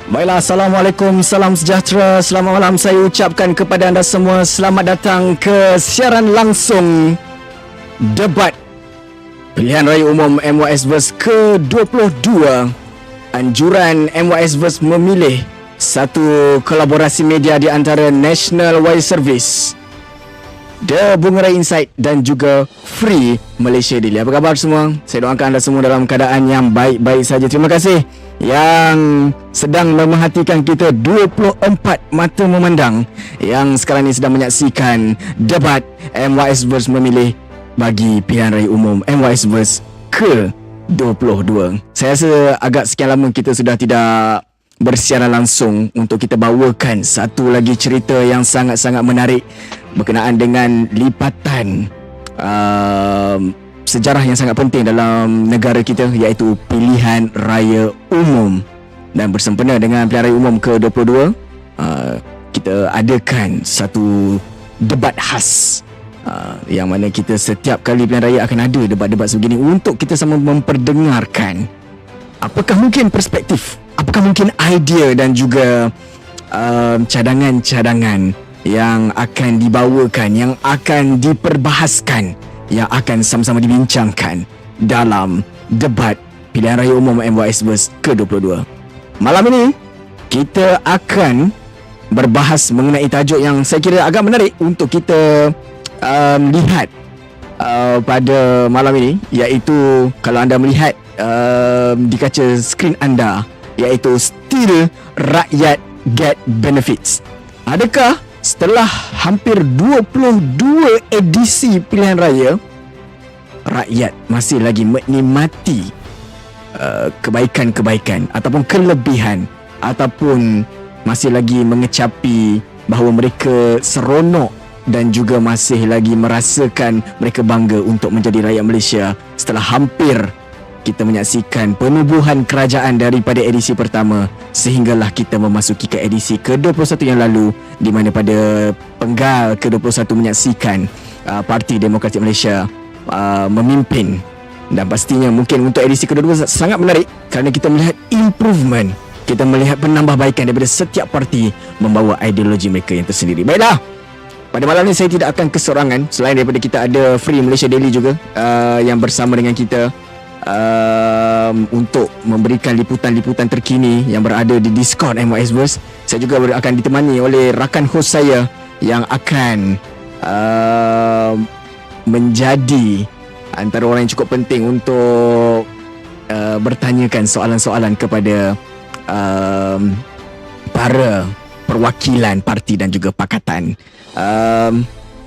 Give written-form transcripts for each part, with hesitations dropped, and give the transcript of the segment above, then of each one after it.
Baiklah, Assalamualaikum, salam sejahtera, selamat malam saya ucapkan kepada anda semua. Selamat datang ke siaran langsung Debat Pilihan Raya Umum MYSverse ke-22. Anjuran MYSverse memilih satu kolaborasi media di antara National Wire Service, Bungaraya Insight dan juga Free Malaysia Daily. Apa khabar semua? Saya doakan anda semua dalam keadaan yang baik-baik saja. Terima kasih yang sedang memerhatikan kita 24 mata memandang yang sekarang ini sedang menyaksikan debat MYSverse memilih bagi Pilihan Raya Umum MYSverse ke-22. Saya rasa agak sekian lama kita sudah tidak bersiaran langsung untuk kita bawakan satu lagi cerita yang sangat-sangat menarik berkenaan dengan lipatan sejarah yang sangat penting dalam negara kita, iaitu Pilihan Raya Umum. Dan bersempena dengan Pilihan Raya Umum ke-22, kita adakan satu debat khas, yang mana kita setiap kali Pilihan Raya akan ada debat-debat sebegini untuk kita sama memperdengarkan apakah mungkin perspektif, apakah mungkin idea dan juga cadangan-cadangan yang akan dibawakan, yang akan diperbahaskan, yang akan sama-sama dibincangkan dalam debat Pilihan Raya Umum MYSverse ke-22. Malam ini kita akan berbahas mengenai tajuk yang saya kira agak menarik untuk kita lihat pada malam ini, iaitu kalau anda melihat di kaca skrin anda, iaitu Still Rakyat Get Benefits. Adakah setelah hampir 22 edisi pilihan raya, rakyat masih lagi menikmati kebaikan-kebaikan ataupun kelebihan, ataupun masih lagi mengecapi bahawa mereka seronok dan juga masih lagi merasakan mereka bangga untuk menjadi rakyat Malaysia setelah hampir kita menyaksikan penubuhan kerajaan daripada edisi pertama sehinggalah kita memasuki ke edisi ke-21 yang lalu, di mana pada penggal ke-21 menyaksikan Parti Demokratik Malaysia memimpin. Dan pastinya mungkin untuk edisi ke-22 sangat menarik kerana kita melihat improvement, kita melihat penambahbaikan daripada setiap parti membawa ideologi mereka yang tersendiri. Baiklah, pada malam ini saya tidak akan kesorangan. Selain daripada kita ada Free Malaysia Daily juga yang bersama dengan kita untuk memberikan liputan-liputan terkini yang berada di Discord MYSverse. Saya juga akan ditemani oleh rakan host saya yang akan menjadi antara orang yang cukup penting untuk bertanyakan soalan-soalan kepada para perwakilan parti dan juga pakatan.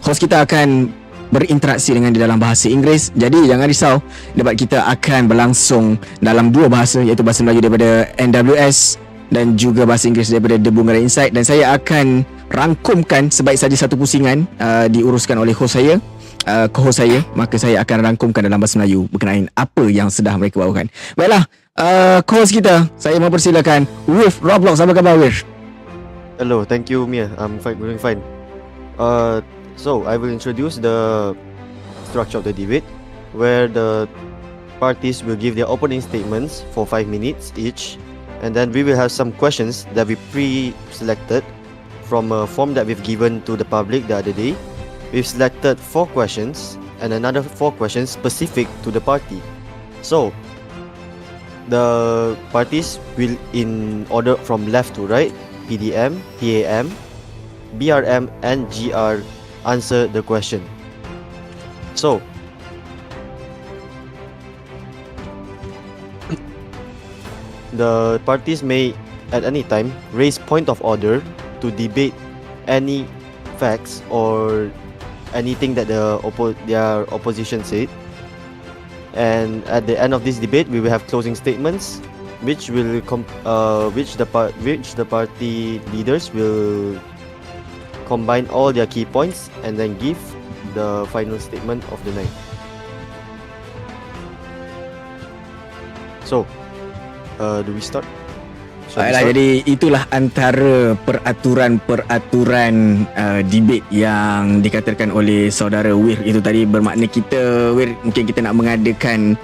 Host kita akan berinteraksi dengan di dalam bahasa Inggeris. Jadi jangan risau, debat kita akan berlangsung dalam dua bahasa, iaitu bahasa Melayu daripada NWS dan juga bahasa Inggeris daripada Bungaraya Insight. Dan saya akan rangkumkan sebaik saja satu pusingan diuruskan oleh host saya, co-host saya, maka saya akan rangkumkan dalam bahasa Melayu berkenaan apa yang sedang mereka bawakan. Baiklah, co-host kita, saya mempersilakan Wirf Roblox. Apa khabar, Wirf? Hello, thank you Mia. I'm doing fine. So I will introduce the structure of the debate, where the parties will give their opening statements for 5 minutes each, and then we will have some questions that we pre-selected from a form that we've given to the public the other day. We've selected 4 questions and another 4 questions specific to the party. So the parties will, in order from left to right, PDM, PAM, BRM and GR, answer the question. So the parties may at any time raise point of order to debate any facts or anything that their opposition said. And at the end of this debate, we will have closing statements, which the party leaders will combine all their key points and then give the final statement of the night. So, do we start? Baiklah, jadi itulah antara peraturan-peraturan debate yang dikatakan oleh saudara Wir itu tadi. Bermakna kita, Wir, mungkin kita nak mengadakan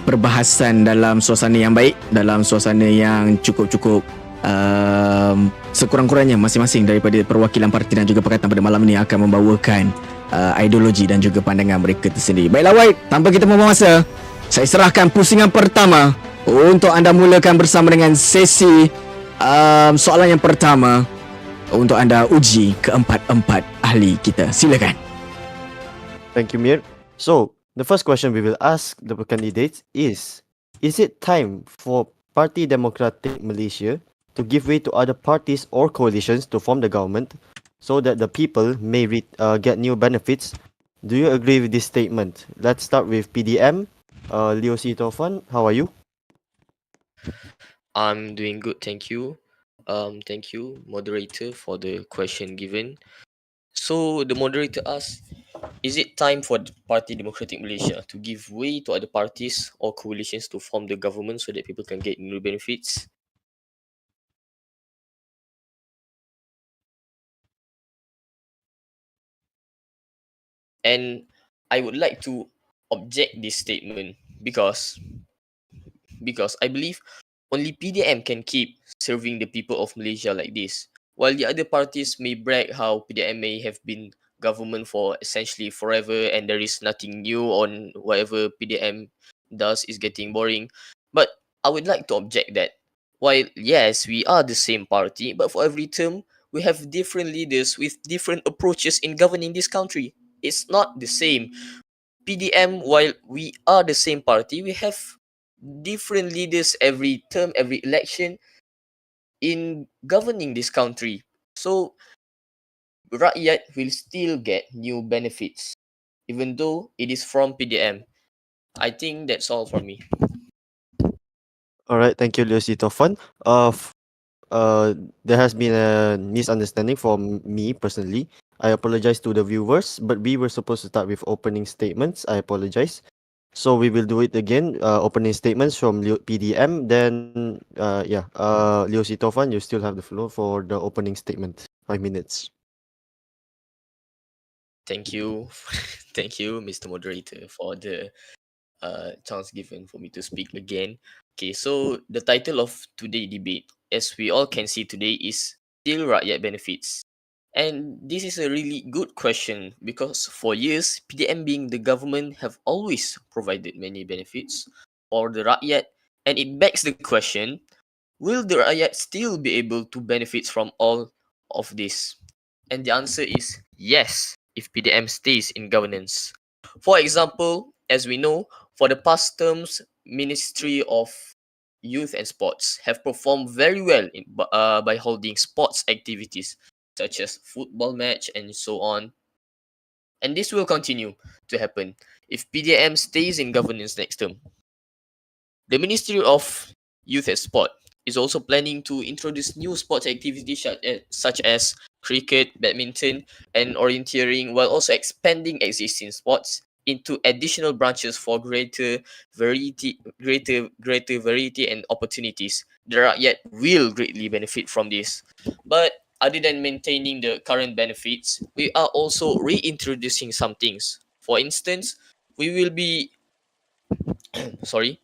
perbahasan dalam suasana yang baik, dalam suasana yang cukup-cukup sekurang-kurangnya masing-masing daripada perwakilan parti dan juga pakatan pada malam ini akan membawakan ideologi dan juga pandangan mereka tersendiri. Baiklah White, tanpa kita membuang masa, saya serahkan pusingan pertama untuk anda mulakan bersama dengan sesi soalan yang pertama untuk anda uji keempat-empat ahli kita. Silakan. Thank you, Mir. So, the first question we will ask the candidates is it time for Parti Demokratik Malaysia to give way to other parties or coalitions to form the government so that the people may get new benefits? Do you agree with this statement? Let's start with PDM. Leo C. Tofan, how are you? I'm doing good, thank you. Thank you, moderator, for the question given. So the moderator asked, is it time for the Party Democratic Malaysia to give way to other parties or coalitions to form the government so that people can get new benefits? And I would like to object this statement because I believe only PDM can keep serving the people of Malaysia like this. While the other parties may brag how PDM may have been government for essentially forever and there is nothing new on whatever PDM does is getting boring. But I would like to object that while yes, we are the same party, but for every term we have different leaders with different approaches in governing this country. It's not the same. PDM, while we are the same party, we have different leaders every term, every election in governing this country. So, rakyat will still get new benefits, even though it is from PDM. I think that's all from me. All right, thank you, Leo C. Tofan. There has been a misunderstanding from me personally. I apologize to the viewers, but we were supposed to start with opening statements. I apologize. So we will do it again. Opening statements from PDM. Then, Leo C. Tofan, you still have the floor for the opening statement. 5 minutes. Thank you. Thank you, Mr. Moderator, for the chance given for me to speak again. Okay, so the title of today's debate, as we all can see today, is Still Rakyat Benefits. And this is a really good question because for years, PDM being the government have always provided many benefits for the rakyat. And it begs the question, will the rakyat still be able to benefit from all of this? And the answer is yes, if PDM stays in governance. For example, as we know, for the past terms, Ministry of Youth and Sports have performed very well by holding sports activities such as football match and so on. And this will continue to happen if PDM stays in governance next term. The Ministry of Youth and Sport is also planning to introduce new sports activities such as cricket, badminton, and orienteering, while also expanding existing sports into additional branches for greater variety and opportunities. The rakyat will greatly benefit from this. But other than maintaining the current benefits, we are also reintroducing some things. For instance, we will be sorry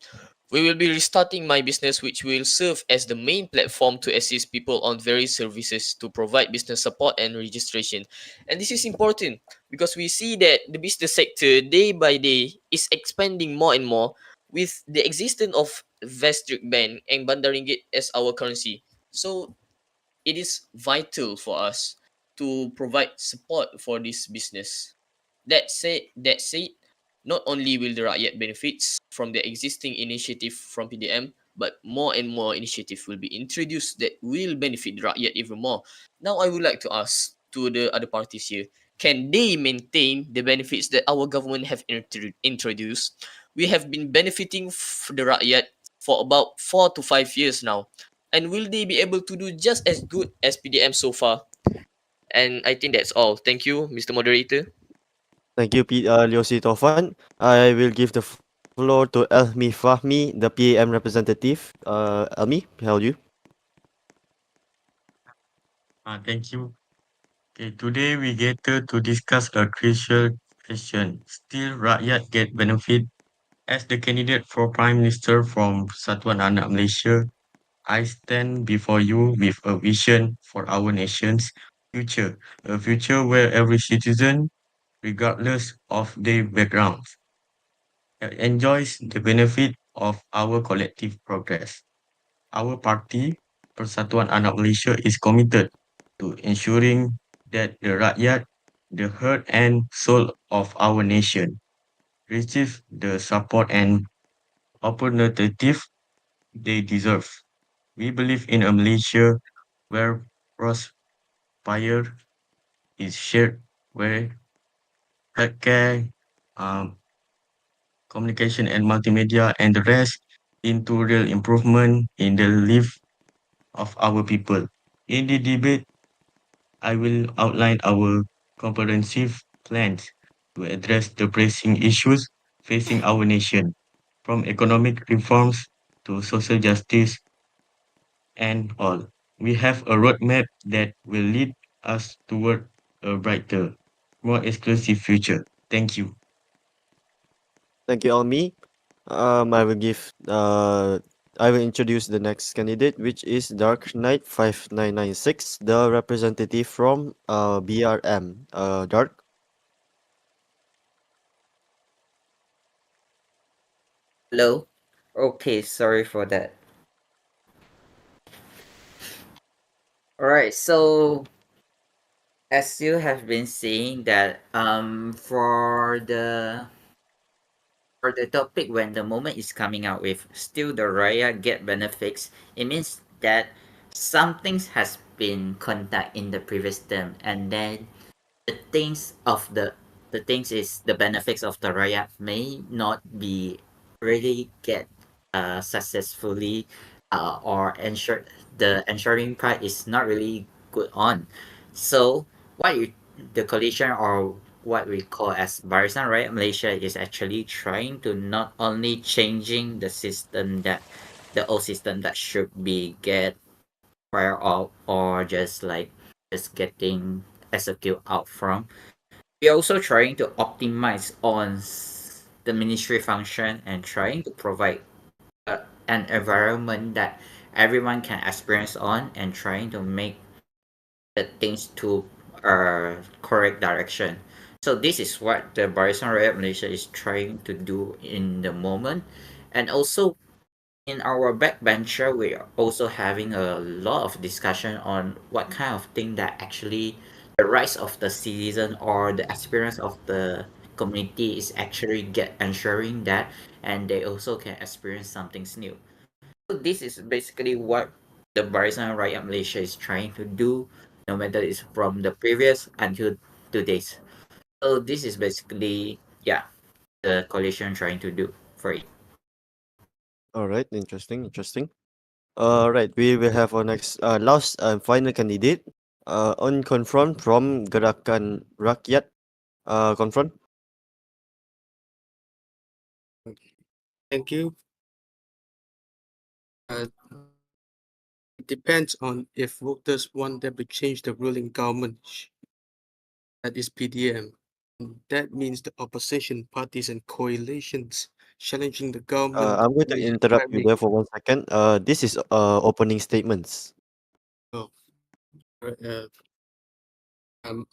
we will be restarting My Business, which will serve as the main platform to assist people on various services to provide business support and registration. And this is important because we see that the business sector day by day is expanding more and more with the existence of Vestrik Bank and Bandar Ringgit as our currency. So it is vital for us to provide support for this business. That said, not only will the rakyat benefits from the existing initiative from PDM, but more and more initiatives will be introduced that will benefit the rakyat even more. Now, I would like to ask to the other parties here, can they maintain the benefits that our government have introduced? We have been benefiting the rakyat for about 4 to 5 years now. And will they be able to do just as good as PDM so far? And I think that's all. Thank you, Mr. Moderator. Thank you, Leo C. Tofan. I will give the floor to Elmi Fahmi, the PAM representative. Elmi, how are you? Thank you. Okay, today we gather to discuss a crucial question. Still, rakyat get benefit. As the candidate for Prime Minister from Persatuan Anak Malaysia, I stand before you with a vision for our nation's future, a future where every citizen, regardless of their background, enjoys the benefit of our collective progress. Our party, Persatuan Anak Malaysia, is committed to ensuring that the rakyat, the heart and soul of our nation, receive the support and opportunity they deserve. We believe in a Malaysia where prosperity is shared, where healthcare, um, communication and multimedia, and the rest into real improvement in the life of our people. In the debate, I will outline our comprehensive plans to address the pressing issues facing our nation, from economic reforms to social justice and all. We have a roadmap that will lead us toward a brighter, more exclusive future. Thank you. Thank you, Almi. I will I will introduce the next candidate, which is Dark Knight 5996, the representative from BRM. Dark. Hello. Okay, sorry for that. All right, so as you have been seeing that for the topic when the moment is coming out with still the Raya get benefits, it means that some things has been conduct in the previous term and then the things of the things is the benefits of the Raya may not be really get successfully or ensure the ensuring part is not really good on. So what you the coalition or what we call as Barisan Rakyat Malaysia is actually trying to not only changing the system that the old system that should be get prior of or just getting execute out from. We're also trying to optimize on the ministry function and trying to provide an environment that everyone can experience on and trying to make the things to correct direction. So this is what the Barisan Rakyat Malaysia is trying to do in the moment. And also in our backbencher, we are also having a lot of discussion on what kind of thing that actually the rights of the citizen or the experience of the community is actually get ensuring that and they also can experience something new. So this is basically what the Barisan Rakyat Malaysia is trying to do, no matter it's from the previous until today's. So this is basically the coalition trying to do for it. All right, interesting, interesting. Right, we will have our next, last and final candidate, on confront from Gerakan Rakyat. Confront. Thank you. It depends on if voters want them to change the ruling government, that is PDM. And that means the opposition parties and coalitions challenging the government I'm going to by interrupt you having there for 1 second. This is opening statements. uh,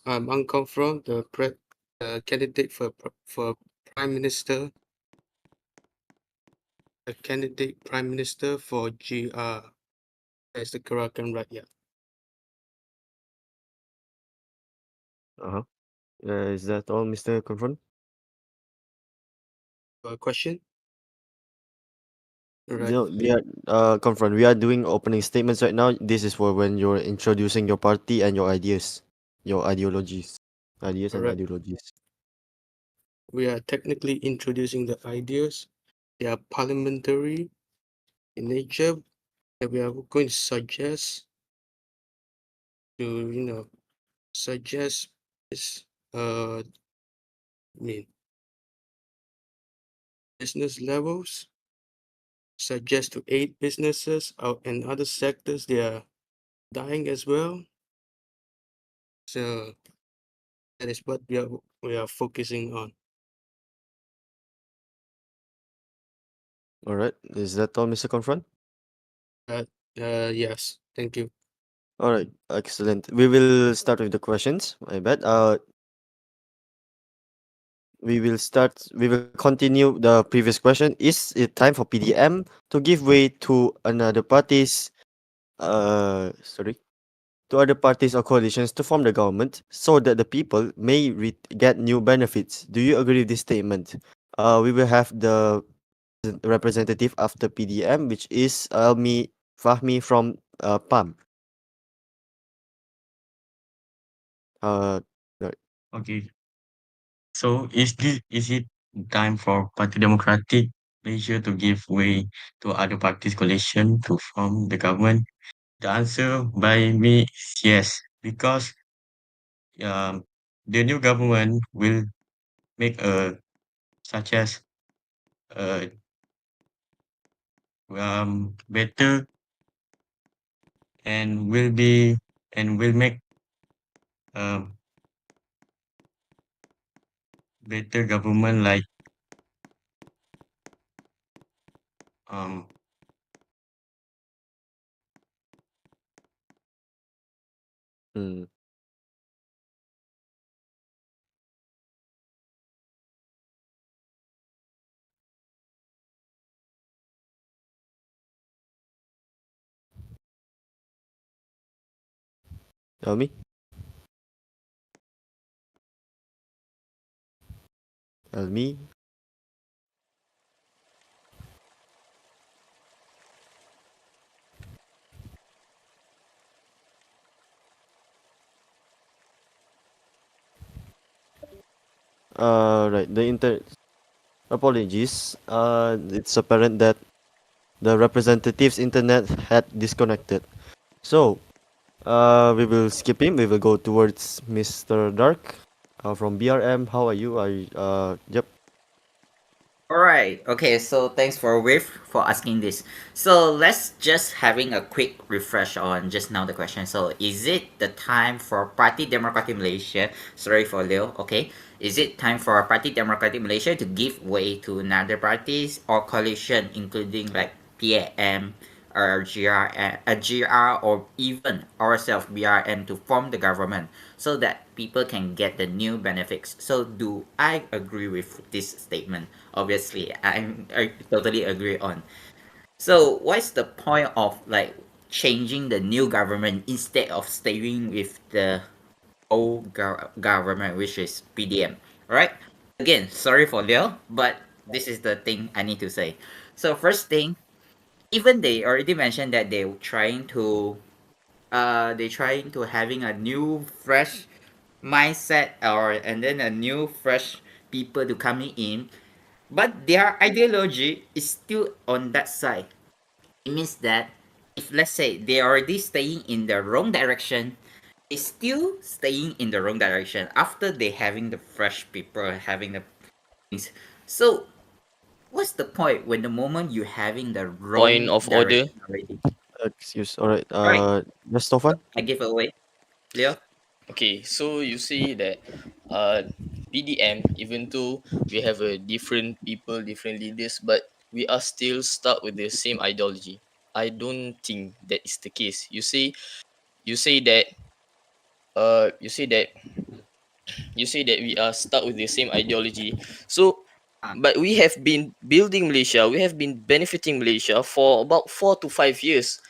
I'm unconfirmed the candidate for prime minister, the candidate prime minister for GR as the Gerakan Rakyat. Uh-huh. Is that all, Mr. Confront? Question? Right. No, we are Confront. We are doing opening statements right now. This is for when you're introducing your party and your ideas, your ideologies, ideas and Alright. ideologies. We are technically introducing the ideas. They are parliamentary in nature that we are going to suggest to suggest this I mean business levels, suggest to aid businesses out and other sectors they are dying as well. So that is what we are focusing on. All right. Is that all, Mr. Confront? Yes. Thank you. All right. Excellent. We will start with the questions. I bet. We will continue the previous question. Is it time for PDM to give way to another parties? Sorry. To other parties or coalitions to form the government so that the people may get new benefits. Do you agree with this statement? We will have the representative after PDM, which is Fahmi from PAM. Uh, right. Okay. So is it time for Party Democratic Malaysia to give way to other parties coalition to form the government? The answer by me is yes, because um, the new government will make a such as better and will be and will make um better government like um Mm. Elmi? Elmi? Right. Apologies. It's apparent that the representative's internet had disconnected. So, we will skip him. We will go towards Mr. Dark, from BRM. How are you? Yep. Alright, okay, so thanks for Wave for asking this. So let's just having a quick refresh on just now the question. So is it the time for Parti Demokratik Malaysia? Sorry for Leo, okay. Is it time for Parti Demokratik Malaysia to give way to another parties or coalition including like PAM or GR or even ourselves BRM to form the government so that people can get the new benefits. So do I agree with this statement? Obviously, I totally agree on. So what's the point of like changing the new government instead of staying with the old government, which is PDM? Right? Again, sorry for Leo, but this is the thing I need to say. So first thing, even they already mentioned that they trying to having a new fresh mindset or and then a new fresh people to coming in, but their ideology is still on that side. It means that if let's say they already staying in the wrong direction, they still staying in the wrong direction after they having the fresh people having the things. So what's the point when the moment you having the Point wrong of order. direction already? Excuse. All right. All right, Yes, Stofan? I give away, Leo. Okay, so you see that PDM, even though we have a different people, different leaders, but we are still stuck with the same ideology. I don't think that is the case. You say that uh you say that you say that we are stuck with the same ideology. So Ah, but we have been building Malaysia, we have been benefiting Malaysia for about 4 to 5 years.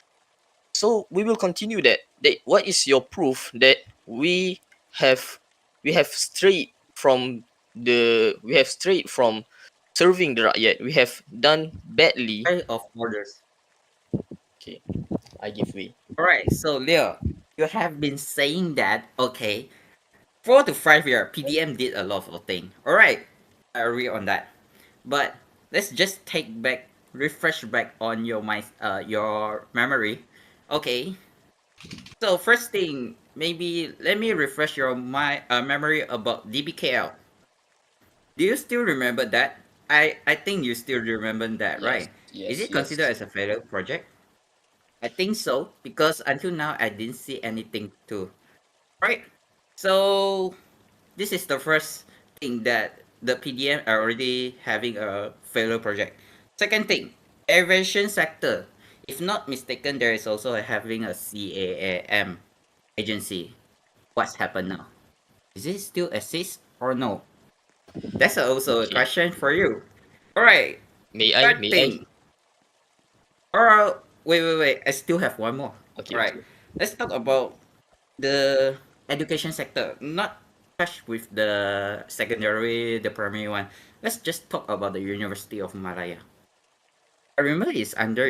So we will continue that. What is your proof that have we have strayed from we have strayed from serving the rakyat? We have done badly. right of orders. Okay, I give way. All right, so Leo, you have been saying that okay, 4 to 5 year PDM did a lot of things. All right, I agree on that. But let's just refresh back on your memory. Okay, so first thing, maybe let me refresh your memory about DBKL. Do you still remember that? I think you still remember that, Yes, right? Is yes, it considered yes. as a failure project? I think so because until now I didn't see anything too. Right. So this is the first thing that the PDM are already having a failure project. Second thing, aviation sector. If not mistaken, there is also having a CAAM agency. What's happened now? Is it still exist or no? That's also a Okay. question for you. All right. May I? Third May I? thing. Or wait. I still have one more. Okay. All right. Okay. Let's talk about the education sector. Not touch with the secondary, the primary one. Let's just talk about the University of Malaya. I remember it's under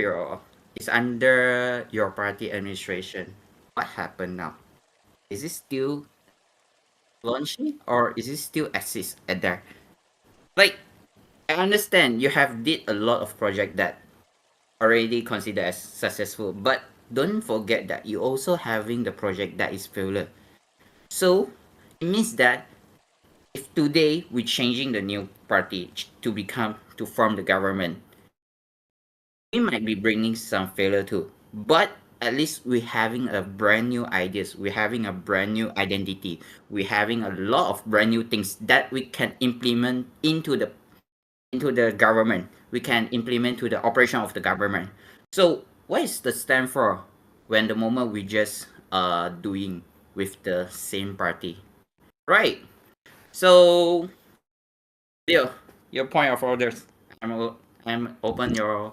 your party administration. What happened now? Is it still launching or is it still exist at there? Like I understand you have did a lot of project that already considered as successful, but don't forget that you also having the project that is failure. So it means that if today we're changing the new party to become to form the government, we might be bringing some failure too. But at least we're having a brand new ideas. We're having a brand new identity. We're having a lot of brand new things that we can implement into the government. We can implement to the operation of the government. So what is the stand for when the moment we just doing with the same party? Right. So Leo, your point of orders. I'm open your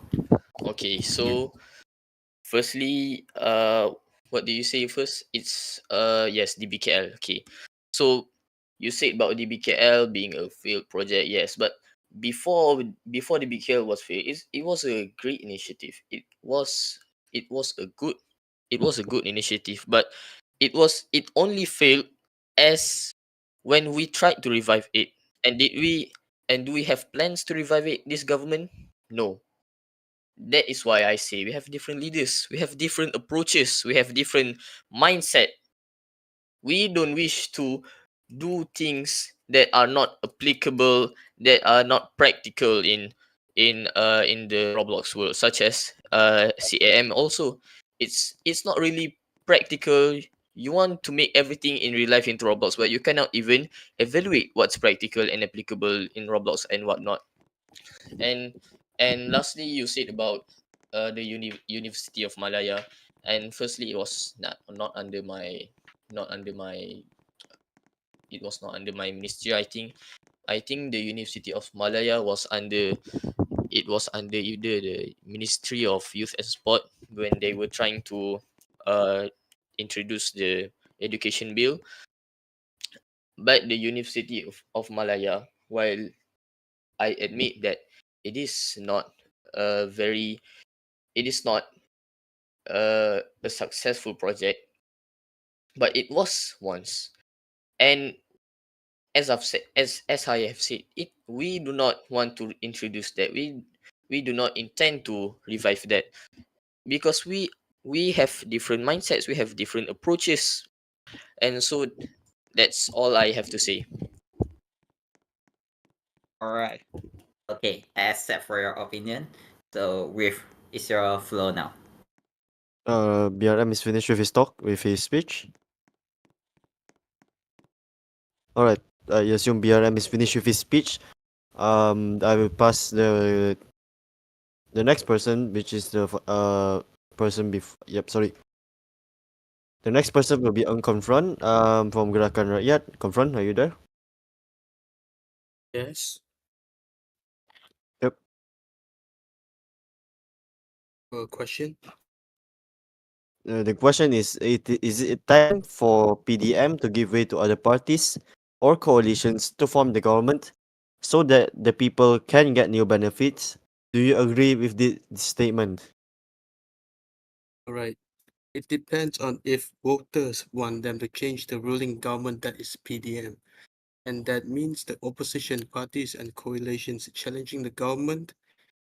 Okay. opinion. So, firstly, what did you say first? It's yes, DBKL. Okay. So you said about DBKL being a failed project, yes, but before DBKL was failed, it was a great initiative. It was a good initiative, but it only failed as when we tried to revive it. And do we have plans to revive it, this government? No. That is why I say we have different leaders, we have different approaches, we have different mindset. We don't wish to do things that are not applicable, that are not practical in the Roblox world, such as CAM also. It's not really practical. You want to make everything in real life into Roblox, but you cannot even evaluate what's practical and applicable in Roblox and whatnot. and and lastly, you said about the University of Malaya. And firstly, it was not under my not under my it was not under my ministry. I think the University of Malaya was under either the Ministry of Youth and Sport, when they were trying to uh introduce the education bill. But the University of Malaya, while I admit that it is not very it is not a successful project, but it was once. And as I have said, it we do not want to introduce that. We do not intend to revive that, because we have different mindsets, we have different approaches. And so that's all I have to say. All right. Okay, I accept for your opinion. So with it's your flow now. BRM is finished with his talk, with his speech. All right. I assume BRM is finished with his speech. I will pass the next person, which is the person before. Yep, sorry. The next person will be Confront from Gerakan Rakyat. Confront, are you there? Yes. Yep. Question. The question is, is it time for PDM to give way to other parties or coalitions to form the government so that the people can get new benefits? Do you agree with this statement? All right. It depends on if voters want them to change the ruling government, that is PDM. And that means the opposition parties and coalitions challenging the government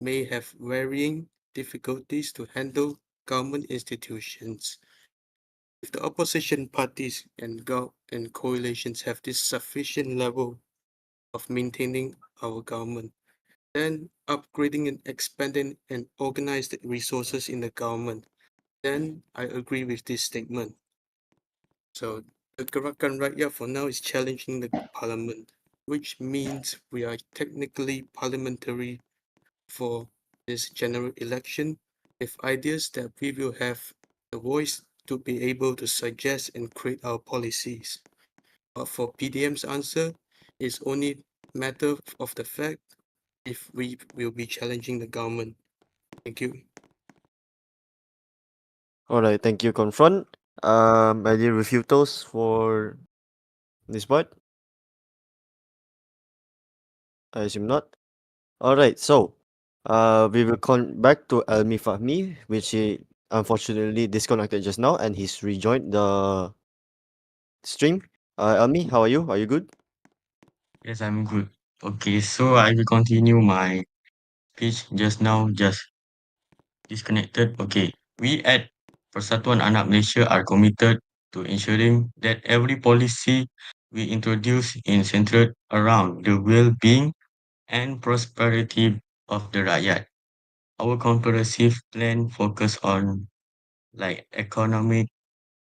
may have varying difficulties to handle government institutions. If the opposition parties and coalitions have this sufficient level of maintaining our government, then upgrading and expanding and organize the resources in the government, then I agree with this statement. So the Gerakan Rakyat for now is challenging the parliament, which means we are technically parliamentary for this general election with ideas that we will have the voice to be able to suggest and create our policies. But for PDM's answer, it's only matter of the fact if we will be challenging the government. Thank you. Alright, thank you, Confront. Any refutals for this part? I assume not. Alright, so we will back to Almi Fahmi, which he unfortunately disconnected just now, and he's rejoined the stream. Almi, how are you? Are you good? Yes, I'm good. Okay, so I will continue my speech just now, just disconnected. Okay, we at Persatuan Anak Malaysia are committed to ensuring that every policy we introduce is centered around the well-being and prosperity of the rakyat. Our comprehensive plan focus on like economic,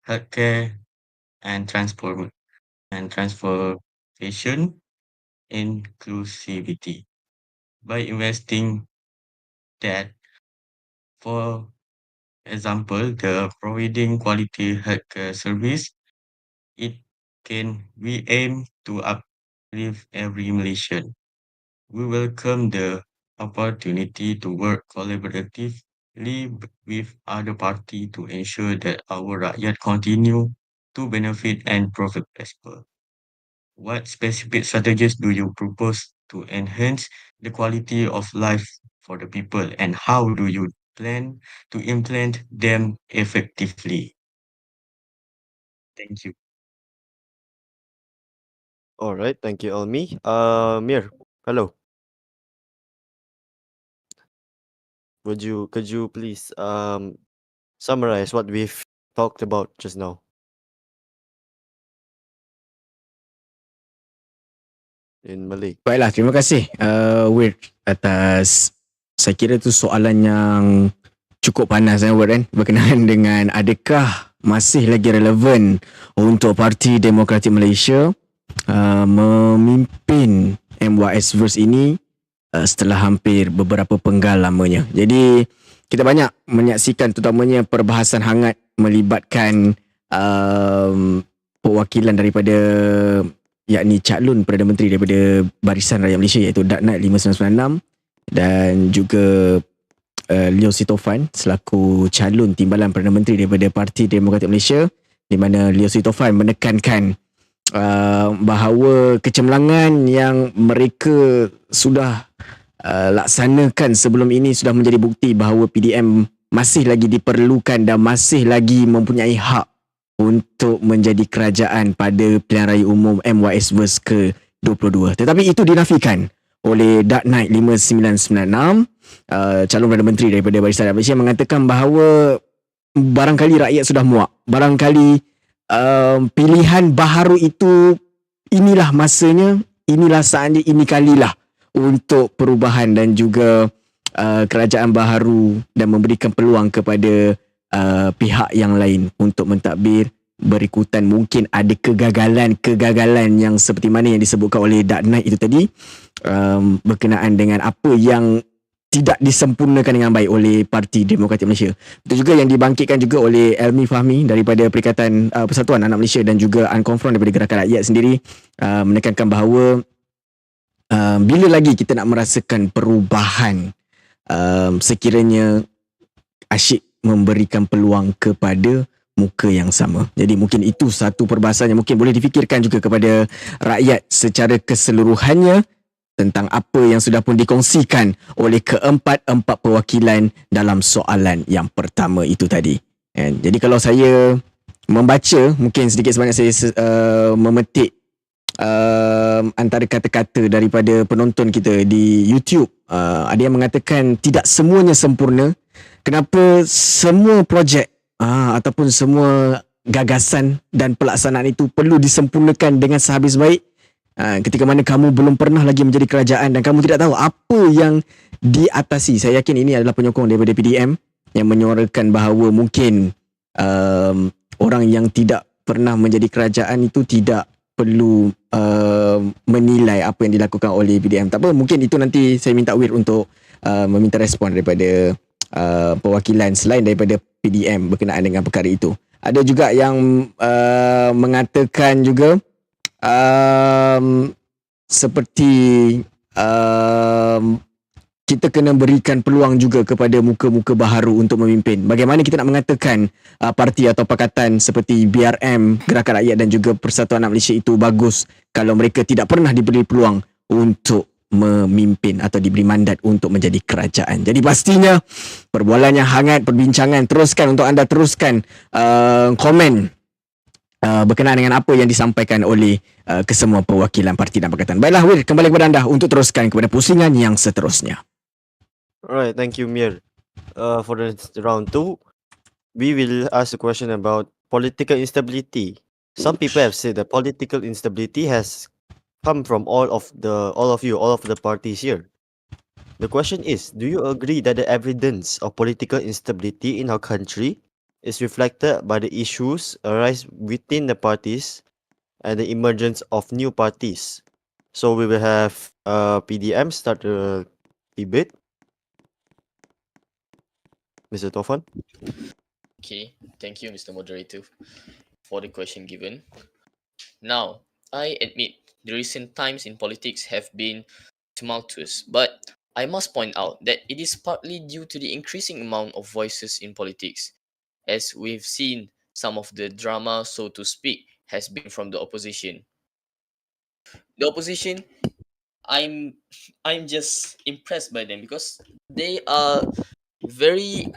healthcare, and transportation inclusivity by investing that, for example, the providing quality healthcare service, it we aim to uplift every Malaysian. We welcome the opportunity to work collaboratively with other parties to ensure that our rakyat continue to benefit and profit as well. What specific strategies do you propose to enhance the quality of life for the people, and how do you plan to implement them effectively? Thank you. Alright, thank you, Almi. Mir, hello. Could you please summarize what we've talked about just now in Malay? Baiklah, terima kasih Weir atas, saya kira tu soalan yang cukup panas Weir kan, berkenaan dengan adakah masih lagi relevan untuk Parti Demokratik Malaysia memimpin MYSverse ini setelah hampir beberapa penggal lamanya. Jadi kita banyak menyaksikan terutamanya perbahasan hangat melibatkan perwakilan daripada, yakni calon Perdana Menteri daripada Barisan Rakyat Malaysia, iaitu Daknat 5996, dan juga Leo Sitofan selaku calon timbalan Perdana Menteri daripada Parti Demokratik Malaysia, di mana Leo Sitofan menekankan bahawa kecemerlangan yang mereka sudah laksanakan sebelum ini sudah menjadi bukti bahawa PDM masih lagi diperlukan dan masih lagi mempunyai hak untuk menjadi kerajaan pada Pilihan Raya Umum MYSverse ke-22. Tetapi itu dinafikan oleh Daknat 5996, calon Perdana Menteri daripada Barisan Rakyat Malaysia, mengatakan bahawa barangkali rakyat sudah muak. Barangkali pilihan baharu itu, inilah masanya, inilah saatnya, ini kalilah untuk perubahan dan juga kerajaan baharu, dan memberikan peluang kepada pihak yang lain untuk mentadbir berikutan. Mungkin ada kegagalan yang seperti mana yang disebutkan oleh Daknat itu tadi, berkenaan dengan apa yang tidak disempurnakan dengan baik oleh Parti Demokratik Malaysia. Itu juga yang dibangkitkan juga oleh Almi Fahmi daripada Perikatan Persatuan Anak Malaysia dan juga Unconfront daripada Gerakan Rakyat sendiri, menekankan bahawa bila lagi kita nak merasakan perubahan, sekiranya asyik memberikan peluang kepada muka yang sama. Jadi mungkin itu satu perbahasan yang mungkin boleh difikirkan juga kepada rakyat secara keseluruhannya, tentang apa yang sudah pun dikongsikan oleh keempat-empat perwakilan dalam soalan yang pertama itu tadi. And jadi kalau saya membaca, mungkin sedikit sebanyak saya memetik antara kata-kata daripada penonton kita di YouTube. Ada yang mengatakan tidak semuanya sempurna. Kenapa semua projek ataupun semua gagasan dan pelaksanaan itu perlu disempurnakan dengan sehabis baik, ketika mana kamu belum pernah lagi menjadi kerajaan dan kamu tidak tahu apa yang diatasi. Saya yakin ini adalah penyokong daripada PDM yang menyuarakan bahawa mungkin orang yang tidak pernah menjadi kerajaan itu tidak perlu menilai apa yang dilakukan oleh PDM. Tak apa, mungkin itu nanti saya minta Wir untuk meminta respon daripada perwakilan selain daripada PDM berkenaan dengan perkara itu. Ada juga yang mengatakan juga seperti kita kena berikan peluang juga kepada muka-muka baharu untuk memimpin. Bagaimana kita nak mengatakan parti atau pakatan seperti BRM, Gerakan Rakyat dan juga Persatuan Anak Malaysia itu bagus kalau mereka tidak pernah diberi peluang untuk memimpin atau diberi mandat untuk menjadi kerajaan. Jadi pastinya perbualannya hangat, perbincangan teruskan untuk anda teruskan komen berkenaan dengan apa yang disampaikan oleh kesemua perwakilan parti dan pakatan. Baiklah Wir, kembali kepada anda untuk teruskan kepada pusingan yang seterusnya. Alright, thank you, Mir. For the round 2, we will ask a question about political instability. Some people have said that political instability has come from all of the parties here. The question is, do you agree that the evidence of political instability in our country is reflected by the issues arise within the parties and the emergence of new parties? So we will have PDM start the debate. Mr. Tofan? Okay, thank you, Mr. Moderator, for the question given. Now, I admit the recent times in politics have been tumultuous, but I must point out that it is partly due to the increasing amount of voices in politics, as we've seen some of the drama, so to speak, has been from the opposition. The opposition, I'm I'm just impressed by them because they are very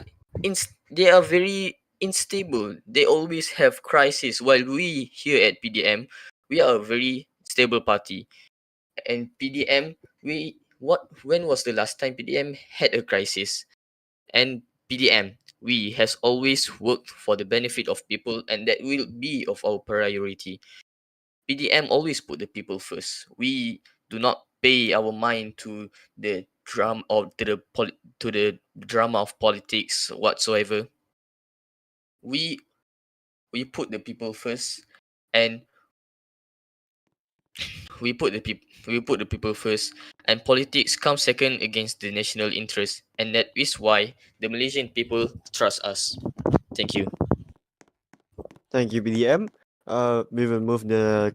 they are very unstable. They always have crisis, while we here at PDM, we are a very stable party. And PDM, when was the last time PDM had a crisis? And PDM, we has always worked for the benefit of people, and that will be of our priority. PDM always put the people first. We do not pay our mind to the drama or to the drama of politics whatsoever. We put the people first, and we put the people first, and politics comes second against the national interest, and that is why the Malaysian people trust us. Thank you. Thank you, BDM. We will move the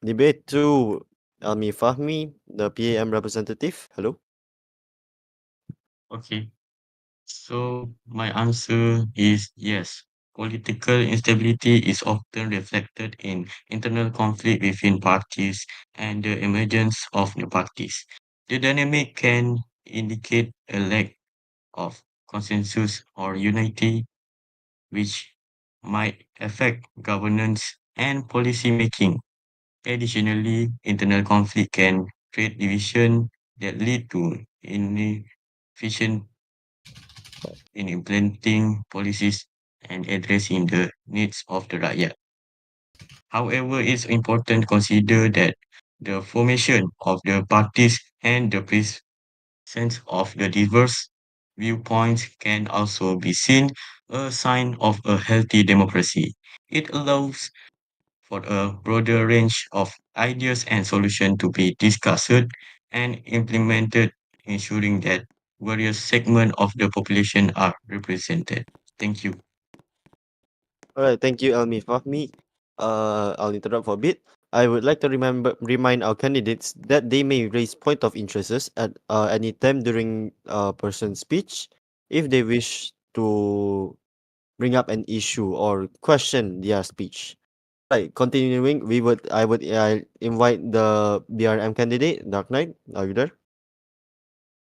debate to Almi Fahmi, the PAM representative. Hello. Okay. So my answer is yes. Political instability is often reflected in internal conflict within parties and the emergence of new parties. The dynamic can indicate a lack of consensus or unity, which might affect governance and policy making. Additionally, internal conflict can create division that lead to inefficient in implementing policies and addressing the needs of the rakyat. However, it's important to consider that the formation of the parties and the presence of the diverse viewpoints can also be seen a sign of a healthy democracy. It allows for a broader range of ideas and solutions to be discussed and implemented, ensuring that various segments of the population are represented. Thank you. Alright, thank you, Almi Fahmi. I'll interrupt for a bit. I would like to remind our candidates that they may raise point of interests at any time during a person's speech if they wish to bring up an issue or question their speech. Right, continuing, I would invite the BRM candidate, Dark Knight. Are you there?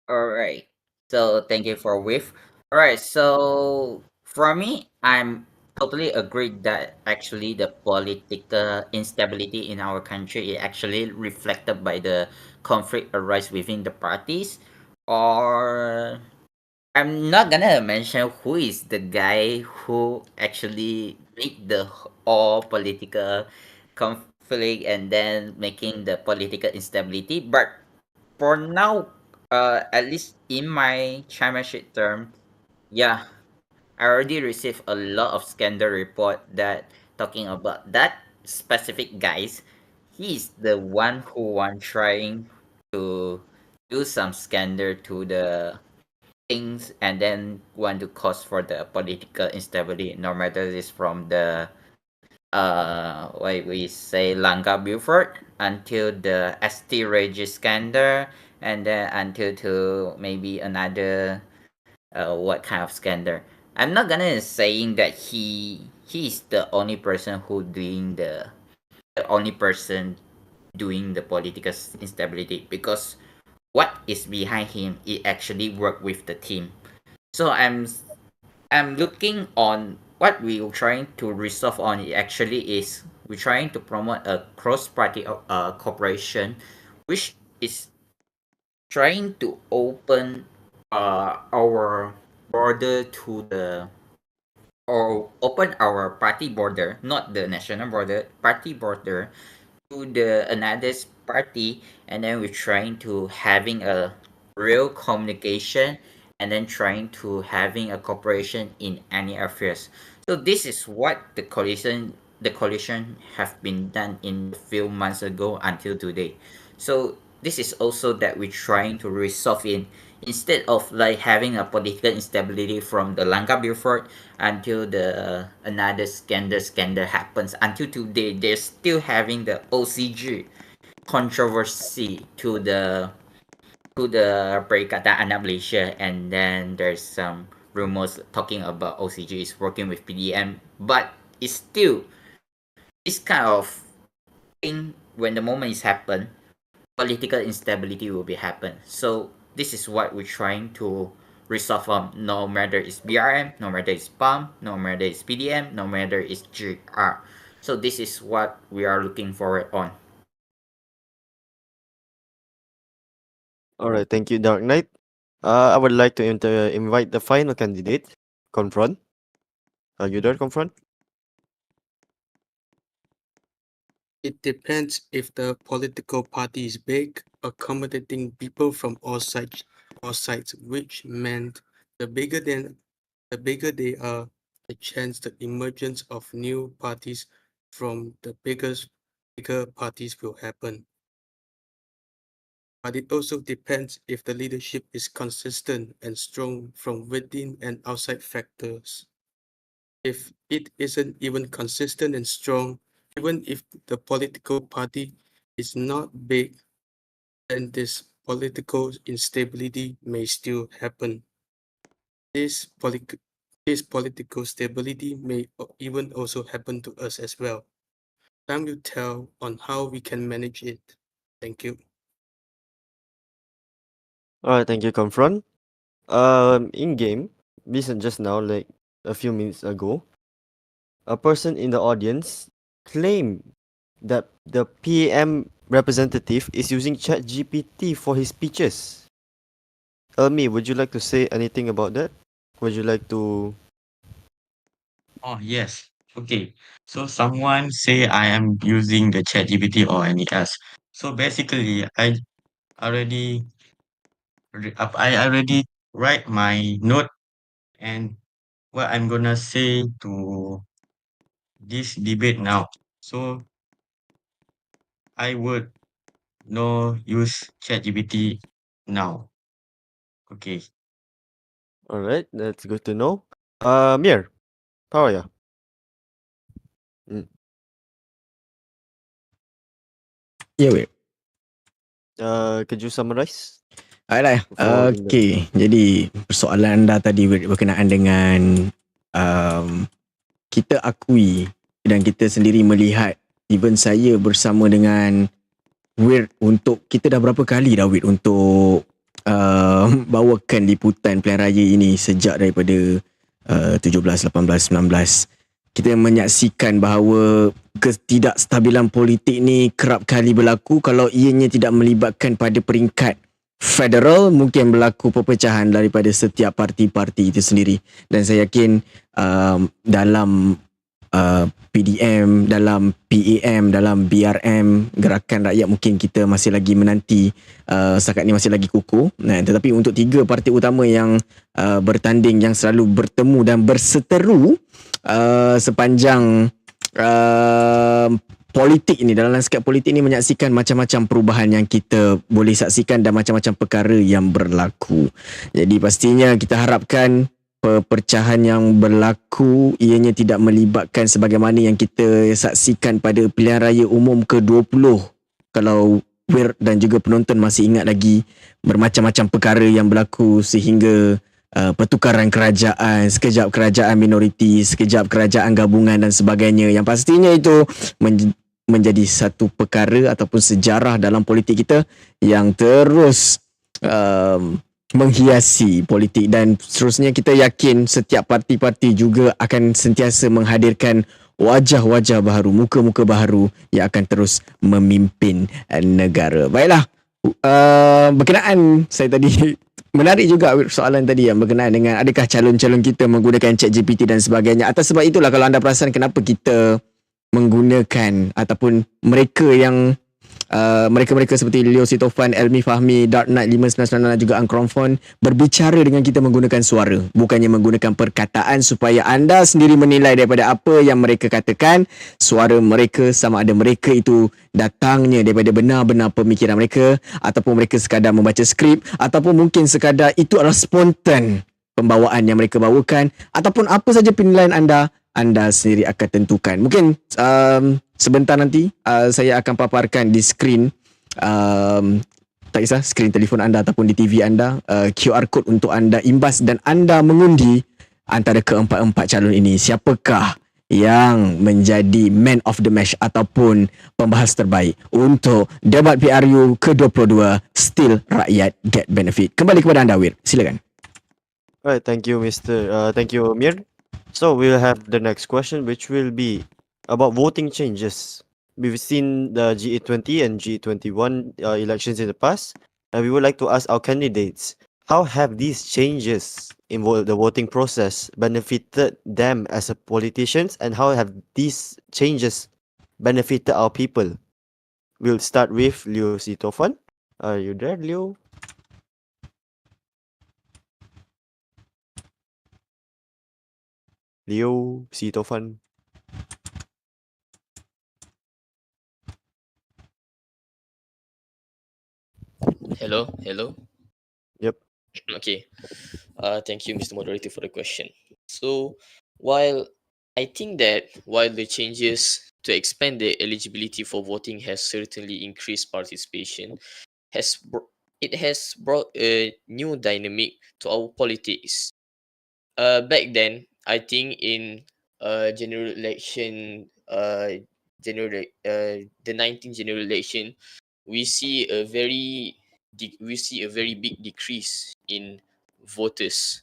All right. So thank you for with. All right. So for me, I'm totally agreed that actually the political instability in our country is actually reflected by the conflict arise within the parties. Or I'm not gonna mention who is the guy who actually make the all political conflict and then making the political instability. But for now, at least in my chairmanship term, yeah, I already received a lot of scandal report that talking about that specific guys. he's the one who trying to do some scandal to the things and then want to cause for the political instability, no matter this from the what we say Langka Buford until the ST Regis scandal, and then until to maybe another what kind of scandal. I'm not gonna saying that he's the only person who doing the only person doing the political instability, because what is behind him, it actually work with the team. So I'm looking on what we're trying to resolve on. It actually is we're trying to promote a cross-party cooperation, which is trying to open our border to the, or open our party border, not the national border, party border to the another party, and then we're trying to having a real communication, and then trying to having a cooperation in any affairs. So this is what the coalition have been done in a few months ago until today. So this is also that we're trying to resolve in, instead of like having a political instability from the Lanka before until the another scandal happens until today. They're still having the OCG controversy to the Perikatan Anak Malaysia, and then there's some rumors talking about OCG is working with PDM, but it's still this kind of thing. When the moment is happen, political instability will be happen. So this is what we're trying to resolve from, no matter it's BRM, no matter it's PAM, no matter it's PDM, no matter it's GR. So this is what we are looking forward on. All right, thank you, Dark Knight. I would like to invite the final candidate, Confront. Are you there, Confront? It depends if the political party is big, accommodating people from all sides, which meant the bigger they are, the chance the emergence of new parties from the bigger parties will happen. But it also depends if the leadership is consistent and strong from within and outside factors. If it isn't even consistent and strong, even if the political party is not big, then this political instability may still happen. This, poli- this political stability may even also happen to us as well. Time will tell on how we can manage it. Thank you. All right, thank you, Confront. In game, recent just now, like a few minutes ago, a person in the audience claimed that the PM representative is using ChatGPT for his speeches. Elmi, would you like to say anything about that? Would you like to? Oh, yes. Okay. So someone say I am using the ChatGPT or any else. So basically, already I already write my note and what I'm gonna say to this debate now. So I would no use ChatGPT now. Okay. All right, that's good to know. Mir, how are you? Mm. Ya, wait. Could you summarize Alright, for in the? okay. Jadi persoalan anda tadi berkenaan dengan kita akui dan kita sendiri melihat, even saya bersama dengan Weird, untuk kita dah berapa kali dah Weird untuk bawakan liputan pilihan raya ini sejak daripada 17, 18, 19. Kita menyaksikan bahawa ketidakstabilan politik ni kerap kali berlaku kalau ianya tidak melibatkan pada peringkat federal, mungkin berlaku perpecahan daripada setiap parti-parti itu sendiri. Dan saya yakin dalam PDM, dalam PAM, dalam BRM, Gerakan Rakyat, mungkin kita masih lagi menanti, setakat ni masih lagi kukuh. Nah, tetapi untuk tiga parti utama yang bertanding, yang selalu bertemu dan berseteru sepanjang politik ini, dalam lanskap politik ini menyaksikan macam-macam perubahan yang kita boleh saksikan dan macam-macam perkara yang berlaku. Jadi pastinya kita harapkan perpecahan yang berlaku ianya tidak melibatkan sebagaimana yang kita saksikan pada pilihan raya umum ke-20. Kalau Wir dan juga penonton masih ingat lagi, bermacam-macam perkara yang berlaku sehingga pertukaran kerajaan, sekejap kerajaan minoriti, sekejap kerajaan gabungan dan sebagainya, yang pastinya itu menjadi satu perkara ataupun sejarah dalam politik kita yang terus menghiasi politik, dan seterusnya kita yakin setiap parti-parti juga akan sentiasa menghadirkan wajah-wajah baru, muka-muka baru yang akan terus memimpin negara. Baiklah, berkenaan saya tadi menarik juga soalan tadi yang berkenaan dengan adakah calon-calon kita menggunakan ChatGPT dan sebagainya. Atas sebab itulah kalau anda perasan kenapa kita menggunakan ataupun mereka yang mereka-mereka seperti Leo Sitofan, Elmi Fahmi, Dark Knight 599 dan juga Angkromfon berbicara dengan kita menggunakan suara, bukannya menggunakan perkataan, supaya anda sendiri menilai daripada apa yang mereka katakan. Suara mereka sama ada mereka itu datangnya daripada benar-benar pemikiran mereka, ataupun mereka sekadar membaca skrip, ataupun mungkin sekadar itu adalah spontan pembawaan yang mereka bawakan, ataupun apa saja penilaian anda sendiri akan tentukan. Mungkin sebentar nanti saya akan paparkan di skrin, tak kisah skrin telefon anda ataupun di TV anda, QR code untuk anda imbas dan anda mengundi antara keempat-empat calon ini. Siapakah yang menjadi man of the match ataupun pembahas terbaik untuk debat PRU ke-22 Still Rakyat Get Benefit. Kembali kepada anda, Wir. Silakan. Alright, thank you, thank you, Mir. So we'll have the next question, which will be about voting changes. We've seen the G20 and G21 elections in the past, and we would like to ask our candidates, how have these changes in the voting process benefited them as a politicians, and how have these changes benefited our people? We'll start with Leo Sitofan. Are you there, Leo? Leo Sitofan. Hello. Yep. Okay. Thank you, Mr. Moderator, for the question. So, while I think that while the changes to expand the eligibility for voting has certainly increased participation, it has brought a new dynamic to our politics. Back then, I think in general election, the 19th general election, we see a very big decrease in voters.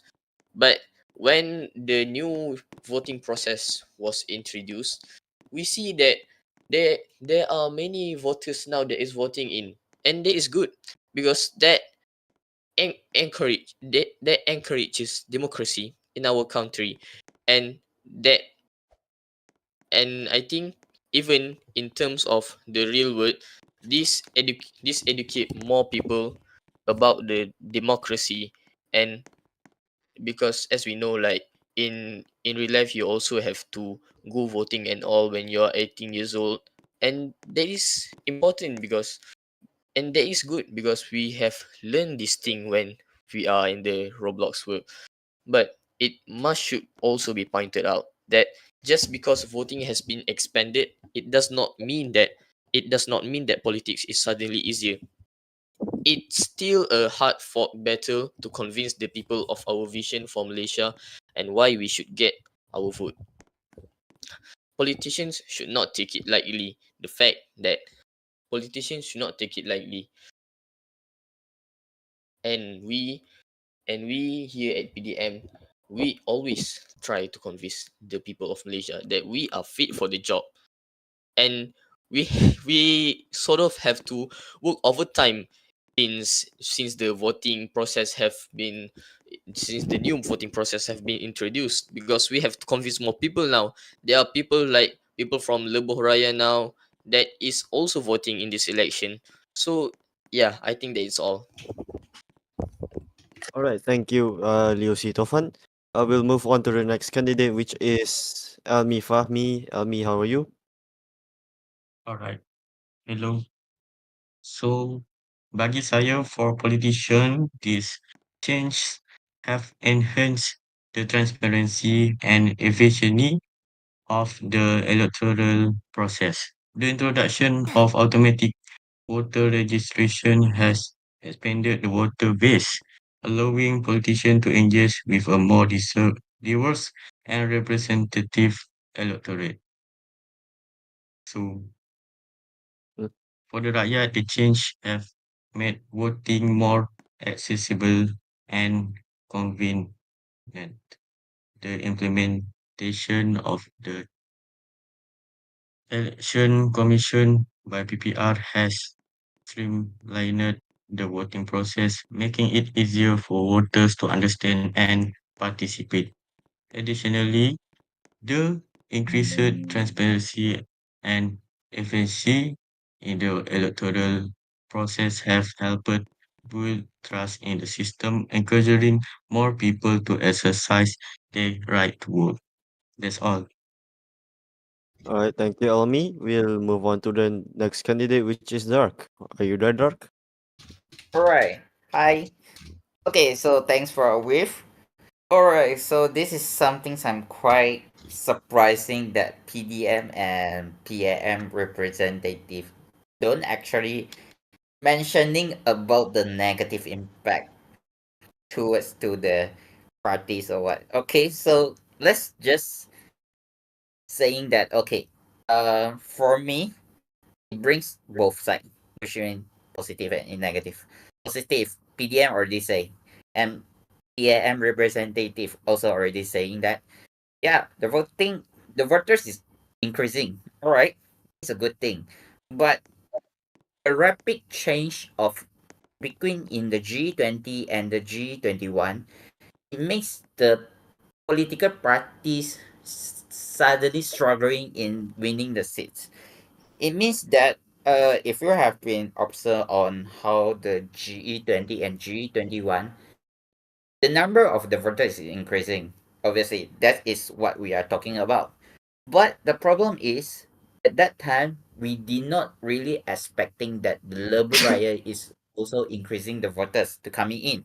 But when the new voting process was introduced, we see that there are many voters now that is voting in, and that is good because that encourages democracy in our country, and that and I think even in terms of the real world, this educate more people about the democracy. And because as we know, like in real life, you also have to go voting and all when you're 18 years old, and that is important because and that is good because we have learned this thing when we are in the Roblox world. But it should also be pointed out that just because voting has been expanded, it does not mean that politics is suddenly easier. It's still a hard fought battle to convince the people of our vision for Malaysia and why we should get our vote. Politicians should not take it lightly. The fact that politicians should not take it lightly. And we here at PDM, we always try to convince the people of Malaysia that we are fit for the job, and we sort of have to work overtime since the voting process have been since the new voting process have been introduced, because we have to convince more people now. There are people from Bungaraya now that is also voting in this election. So yeah, I think that is all. All right, thank you, Leo Sitofan. We'll move on to the next candidate, which is Elmi Fahmi. Elmi, how are you? Alright. Hello. So, bagi saya, for politician, these changes have enhanced the transparency and efficiency of the electoral process. The introduction of automatic voter registration has expanded the voter base, allowing politicians to engage with a more diverse and representative electorate. So, for the rakyat, the change have made voting more accessible and convenient. The implementation of the Election Commission by PPR has streamlined the voting process, making it easier for voters to understand and participate. Additionally, the increased transparency and efficiency in the electoral process have helped build trust in the system, encouraging more people to exercise their right to vote. That's all. Alright, thank you, Almi. We'll move on to the next candidate, which is Dark. Are you there, Dark? Alright. Hi. Okay, so thanks for a whiff. Alright, so this is something I'm quite surprising that PDM and PAM representative don't actually mentioning about the negative impact towards to the parties or what. Okay, so let's just saying that okay. For me, it brings both sides, which mean positive and negative. Positive, PDM already say, and PAM representative also already saying that yeah, the voters is increasing. All right, it's a good thing, but a rapid change of between in the G20 and the G21, it makes the political parties suddenly struggling in winning the seats. It means that if you have been observed on how the G20 and G21, the number of the voters is increasing. Obviously, that is what we are talking about. But the problem is, at that time, we did not really expecting that the Lebu Raya is also increasing the voters to coming in.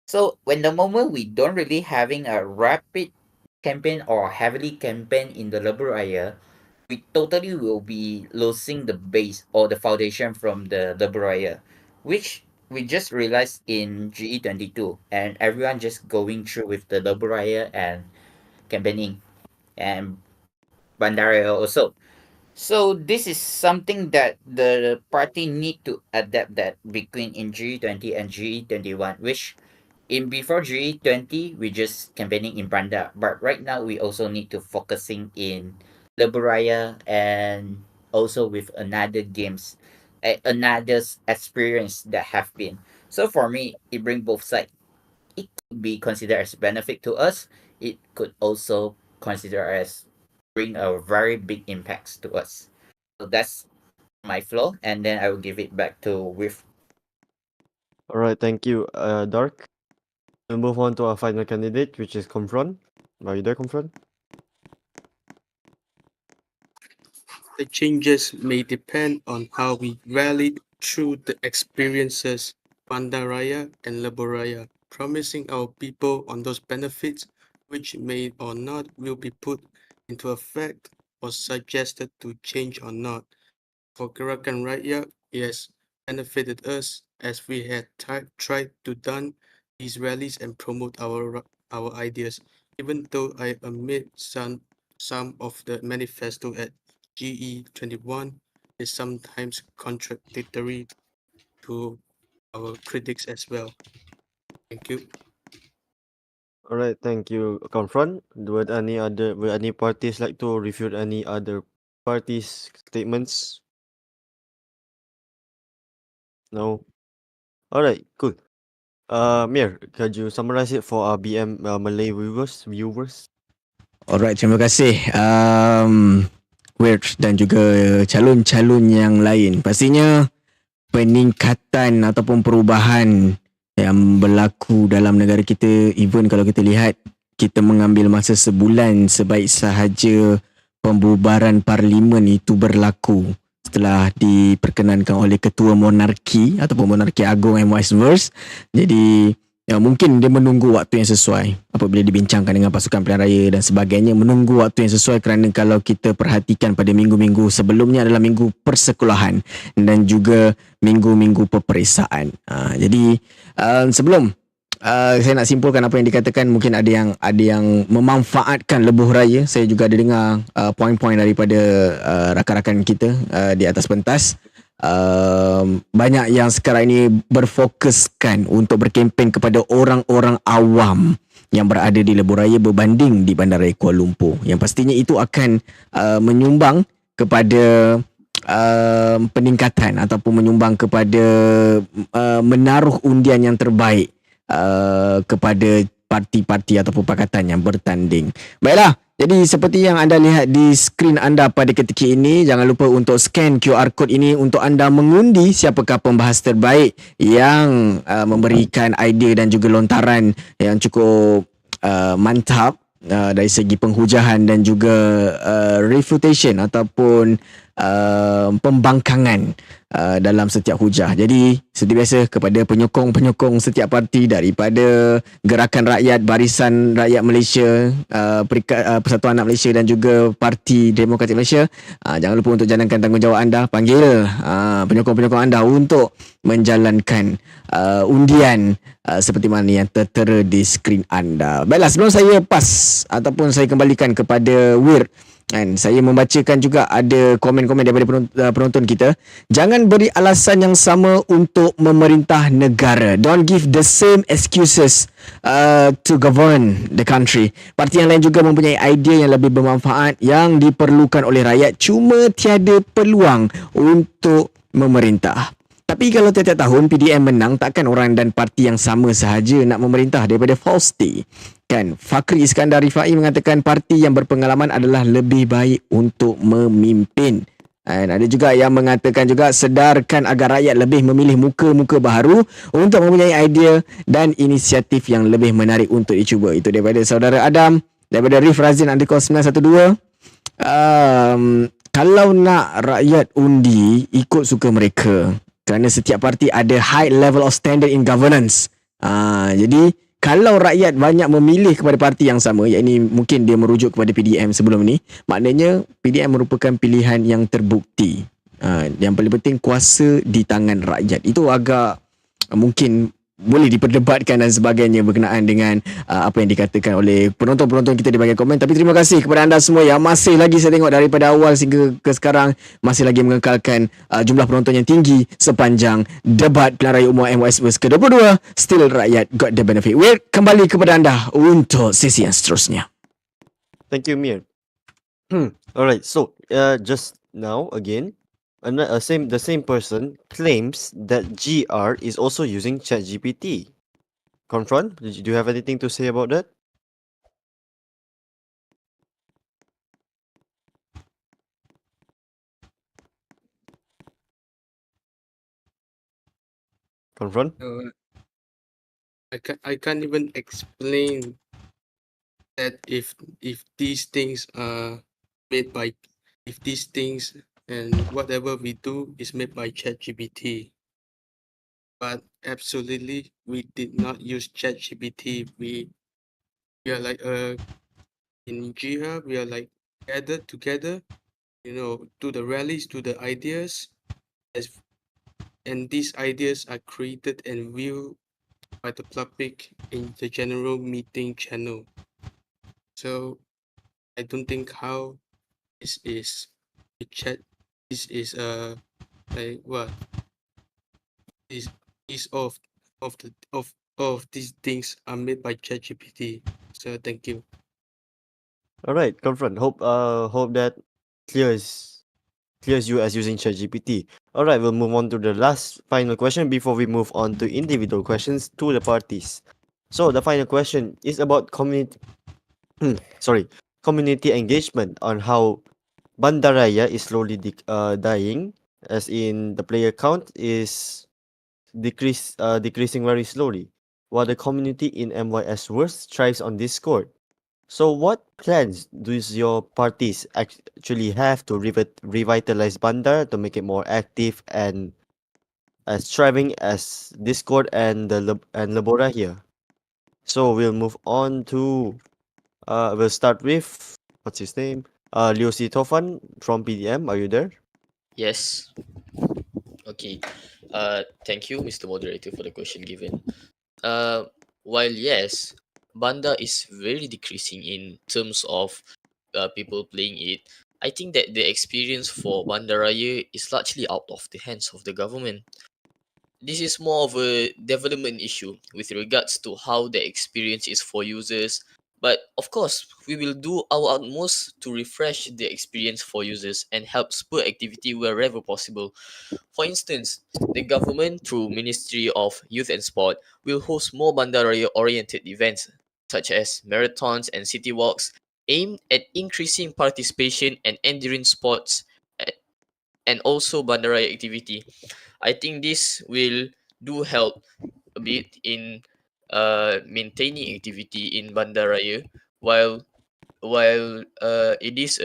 So when the moment we don't really having a rapid campaign or heavily campaign in the Lebu Raya, we totally will be losing the base or the foundation from the Lebu Raya, which we just realized in GE22, and everyone just going through with the Lebu Raya and campaigning and Bandaraya also. So this is something that the party need to adapt that between in G20 and G21, which in before G20 we just campaigning in Banda, but right now we also need to focusing in Leburaya and also with another games, another experience that have been. So for me, it bring both sides. It could be considered as benefit to us. It could also consider as bring a very big impacts to us. So that's my flow, and then I will give it back to with. Alright, thank you, Dark. We'll move on to our final candidate, which is Confront. Are you there, Confront? The changes may depend on how we rally through the experiences Bandaraya and Leboraya, promising our people on those benefits which may or not will be put into effect or suggested to change or not. For Gerakan Rakyat, yes, benefited us as we had tried to done these rallies and promote our ideas, even though I admit some of the manifesto at GE21 is sometimes contradictory to our critics as well. Thank you. Alright, thank you, Confront. Will any parties like to refute any other parties' statements? No. Alright, cool. Mir, could you summarize it for our BM Malay viewers? Alright, terima kasih. Weird dan juga calon-calon yang lain. Pastinya peningkatan ataupun perubahan yang berlaku dalam negara kita, even kalau kita lihat kita mengambil masa sebulan sebaik sahaja pembubaran parlimen itu berlaku. telah diperkenankan oleh Ketua Monarki ataupun Monarki Agung MYSverse. Jadi mungkin dia menunggu waktu yang sesuai apabila dibincangkan dengan pasukan pilihan raya dan sebagainya, menunggu waktu yang sesuai kerana kalau kita perhatikan pada minggu-minggu sebelumnya adalah minggu persekolahan dan juga minggu-minggu peperiksaan. Jadi sebelum saya nak simpulkan apa yang dikatakan, mungkin ada yang memanfaatkan lebuh raya. Saya juga ada dengar poin-poin daripada rakan-rakan kita di atas pentas. Banyak yang sekarang ini berfokuskan untuk berkempen kepada orang-orang awam yang berada di lebuh raya berbanding di Bandaraya Kuala Lumpur, yang pastinya itu akan menyumbang kepada peningkatan ataupun menyumbang kepada menaruh undian yang terbaik kepada parti-parti ataupun pakatan yang bertanding. Baiklah, jadi seperti yang anda lihat di skrin anda pada ketika ini, jangan lupa untuk scan QR code ini untuk anda mengundi siapakah pembahas terbaik yang memberikan idea dan juga lontaran yang cukup mantap dari segi penghujahan dan juga refutation ataupun pembangkangan dalam setiap hujah. Jadi seperti biasa, kepada penyokong-penyokong setiap parti daripada Gerakan Rakyat, Barisan Rakyat Malaysia, Persatuan Anak Malaysia dan juga Parti Demokratik Malaysia, jangan lupa untuk jalankan tanggungjawab anda, panggil penyokong-penyokong anda untuk menjalankan undian seperti mana yang tertera di skrin anda. Baiklah, sebelum saya pas ataupun saya kembalikan kepada Wir, dan saya membacakan juga ada komen-komen daripada penonton kita. Jangan beri alasan yang sama untuk memerintah negara. Don't give the same excuses to govern the country. Parti yang lain juga mempunyai idea yang lebih bermanfaat yang diperlukan oleh rakyat, cuma tiada peluang untuk memerintah. Tapi kalau tiap-tiap tahun PDM menang, takkan orang dan parti yang sama sahaja nak memerintah daripada Fausti. Kan, Fakri Iskandar Rifai mengatakan parti yang berpengalaman adalah lebih baik untuk memimpin. Dan ada juga yang mengatakan juga sedarkan agar rakyat lebih memilih muka-muka baru untuk mempunyai idea dan inisiatif yang lebih menarik untuk dicuba. Itu daripada saudara Adam, daripada Rif Razin _912. Kalau nak rakyat undi, ikut suka mereka. Kerana setiap parti ada high level of standard in governance. Jadi kalau rakyat banyak memilih kepada parti yang sama, yakni mungkin dia merujuk kepada PDM sebelum ni, maknanya PDM merupakan pilihan yang terbukti. Yang paling penting, kuasa di tangan rakyat. Itu agak mungkin boleh diperdebatkan dan sebagainya berkenaan dengan apa yang dikatakan oleh penonton-penonton kita di bahagian komen. Tapi terima kasih kepada anda semua yang masih lagi, saya tengok daripada awal sehingga ke sekarang, masih lagi mengekalkan jumlah penonton yang tinggi sepanjang debat Pilihan Raya Umum MYSverse ke-22. Still rakyat got the benefit. We're kembali kepada anda untuk sesi yang seterusnya. Thank you, Mir. Alright, so just now again, the same person claims that GR is also using ChatGPT. Confront, do you have anything to say about that? Confront? I can't even explain that if these things are made by, if these things and whatever we do is made by ChatGPT. But absolutely, we did not use ChatGPT. We are like in GR, we are like gathered together, to the rallies, to the ideas, and these ideas are created and viewed by the public in the general meeting channel. So I don't think how this is a chat. This is like what is of these things are made by ChatGPT. So thank you. Alright, Confront. Hope that clears you as using ChatGPT. Alright, we'll move on to the last final question before we move on to individual questions to the parties. So the final question is about community engagement, on how Bungaraya is slowly dying, as in the player count is decreasing very slowly, while the community in MYSverse thrives on Discord. So, what plans does your parties actually have to revitalize Bandar to make it more active and as thriving as Discord and and Labora here? So we'll move on to we'll start with what's his name? Liu Tofan from PDM. Are you there? Yes. Okay. Thank you, Mr. Moderator, for the question given. Uh, while yes, Banda is very decreasing in terms of people playing it, I think that the experience for Banda Raya is largely out of the hands of the government. This is more of a development issue with regards to how the experience is for users. But of course, we will do our utmost to refresh the experience for users and help spur activity wherever possible. For instance, the government, through Ministry of Youth and Sport, will host more Bandaraya-oriented events such as marathons and city walks aimed at increasing participation and endurance sports and also Bandaraya activity. I think this will do help a bit in maintaining activity in Bandaraya while it is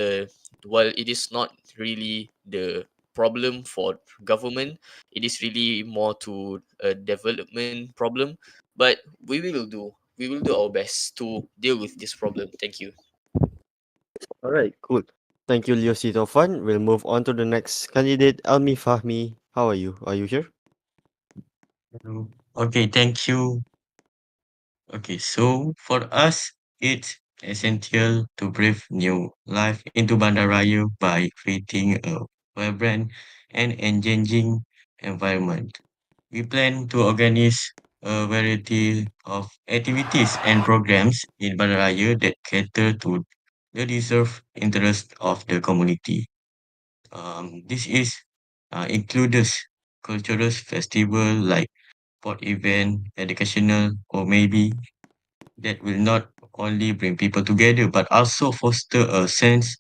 while it is not really the problem for government, it is really more to a development problem, but we will do our best to deal with this problem. Thank you. All right, cool. Thank you, Liu Tofan. We'll move on to the next candidate, Almi Fahmi. How are you? Are you here? Okay, thank you. Okay, so for us, it's essential to breathe new life into Bandaraya by creating a vibrant and engaging environment. We plan to organize a variety of activities and programs in Bandaraya that cater to the deserved interest of the community. This is includes cultural festival like sport event, educational, or maybe that will not only bring people together but also foster a sense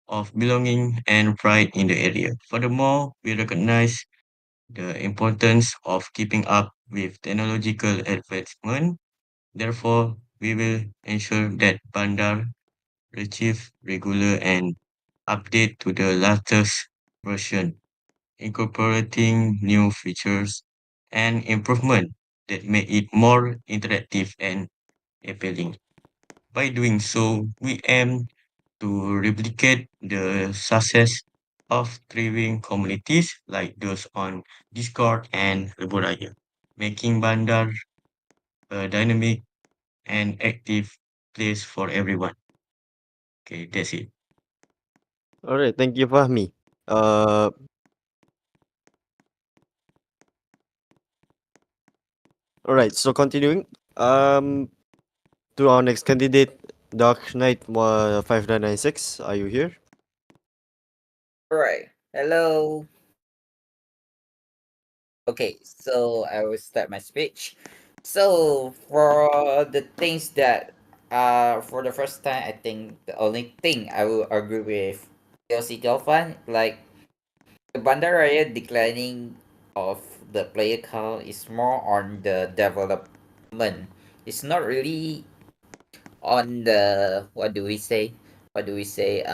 of belonging and pride in the area. Furthermore, we recognize the importance of keeping up with technological advancement. Therefore, we will ensure that Bandar receives regular and update to the latest version, incorporating new features and improvement that make it more interactive and appealing. By doing so, we aim to replicate the success of thriving communities like those on Discord and Leboraya, making Bandar a dynamic and active place for everyone. Okay, that's it. All right, thank you, Fahmi. Uh, all right. So continuing, to our next candidate, Dark Knight 5996. Are you here? Alright. Hello. Okay, so I will start my speech. So for the things that for the first time, I think the only thing I will agree with DLC Dolphin, like the Bandaraya declining of the player count is more on the development. It's not really on the what do we say? What do we say?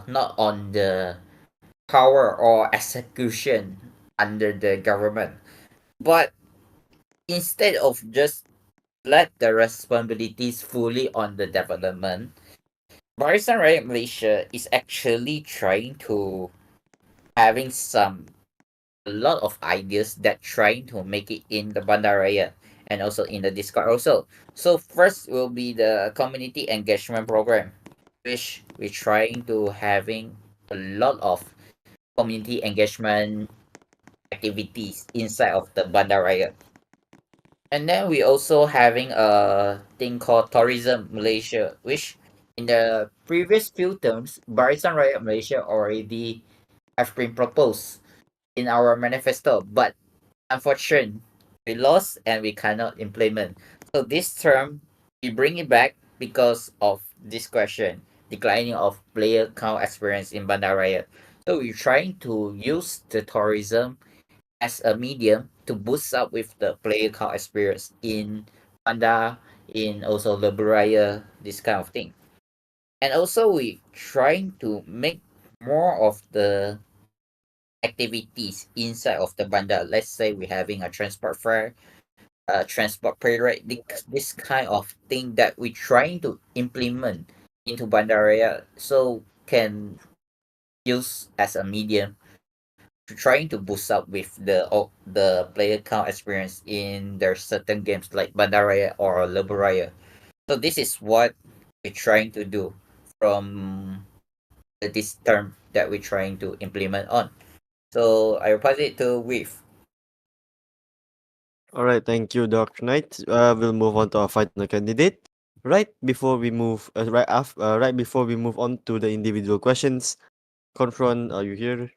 Not on the power or execution under the government. But instead of just let the responsibilities fully on the development, Barisan Rakyat Malaysia is actually trying to having a lot of ideas that trying to make it in the Bandaraya and also in the Discord also. So first will be the community engagement program, which we're trying to having a lot of community engagement activities inside of the Bandaraya. And then we also having a thing called Tourism Malaysia, which in the previous few terms, Barisan Rakyat Malaysia already have been proposed in our manifesto, but unfortunately, we lost and we cannot implement. So this term, we bring it back because of this question, declining of player count experience in Bandaraya. So we're trying to use the tourism as a medium to boost up with the player count experience in Panda, in also Leburaya, this kind of thing. And also we trying to make more of the activities inside of the bandar. Let's say we're having a transport fair, transport parade, this kind of thing that we're trying to implement into Bandaraya so can use as a medium to trying to boost up with the player count experience in their certain games like Bandaraya or Lebaraya. So this is what we're trying to do from this term that we're trying to implement on. So I will pass it to With. All right, thank you, Dr. Knight. We'll move on to our final candidate. Right before we move on to the individual questions, Confront, are you here?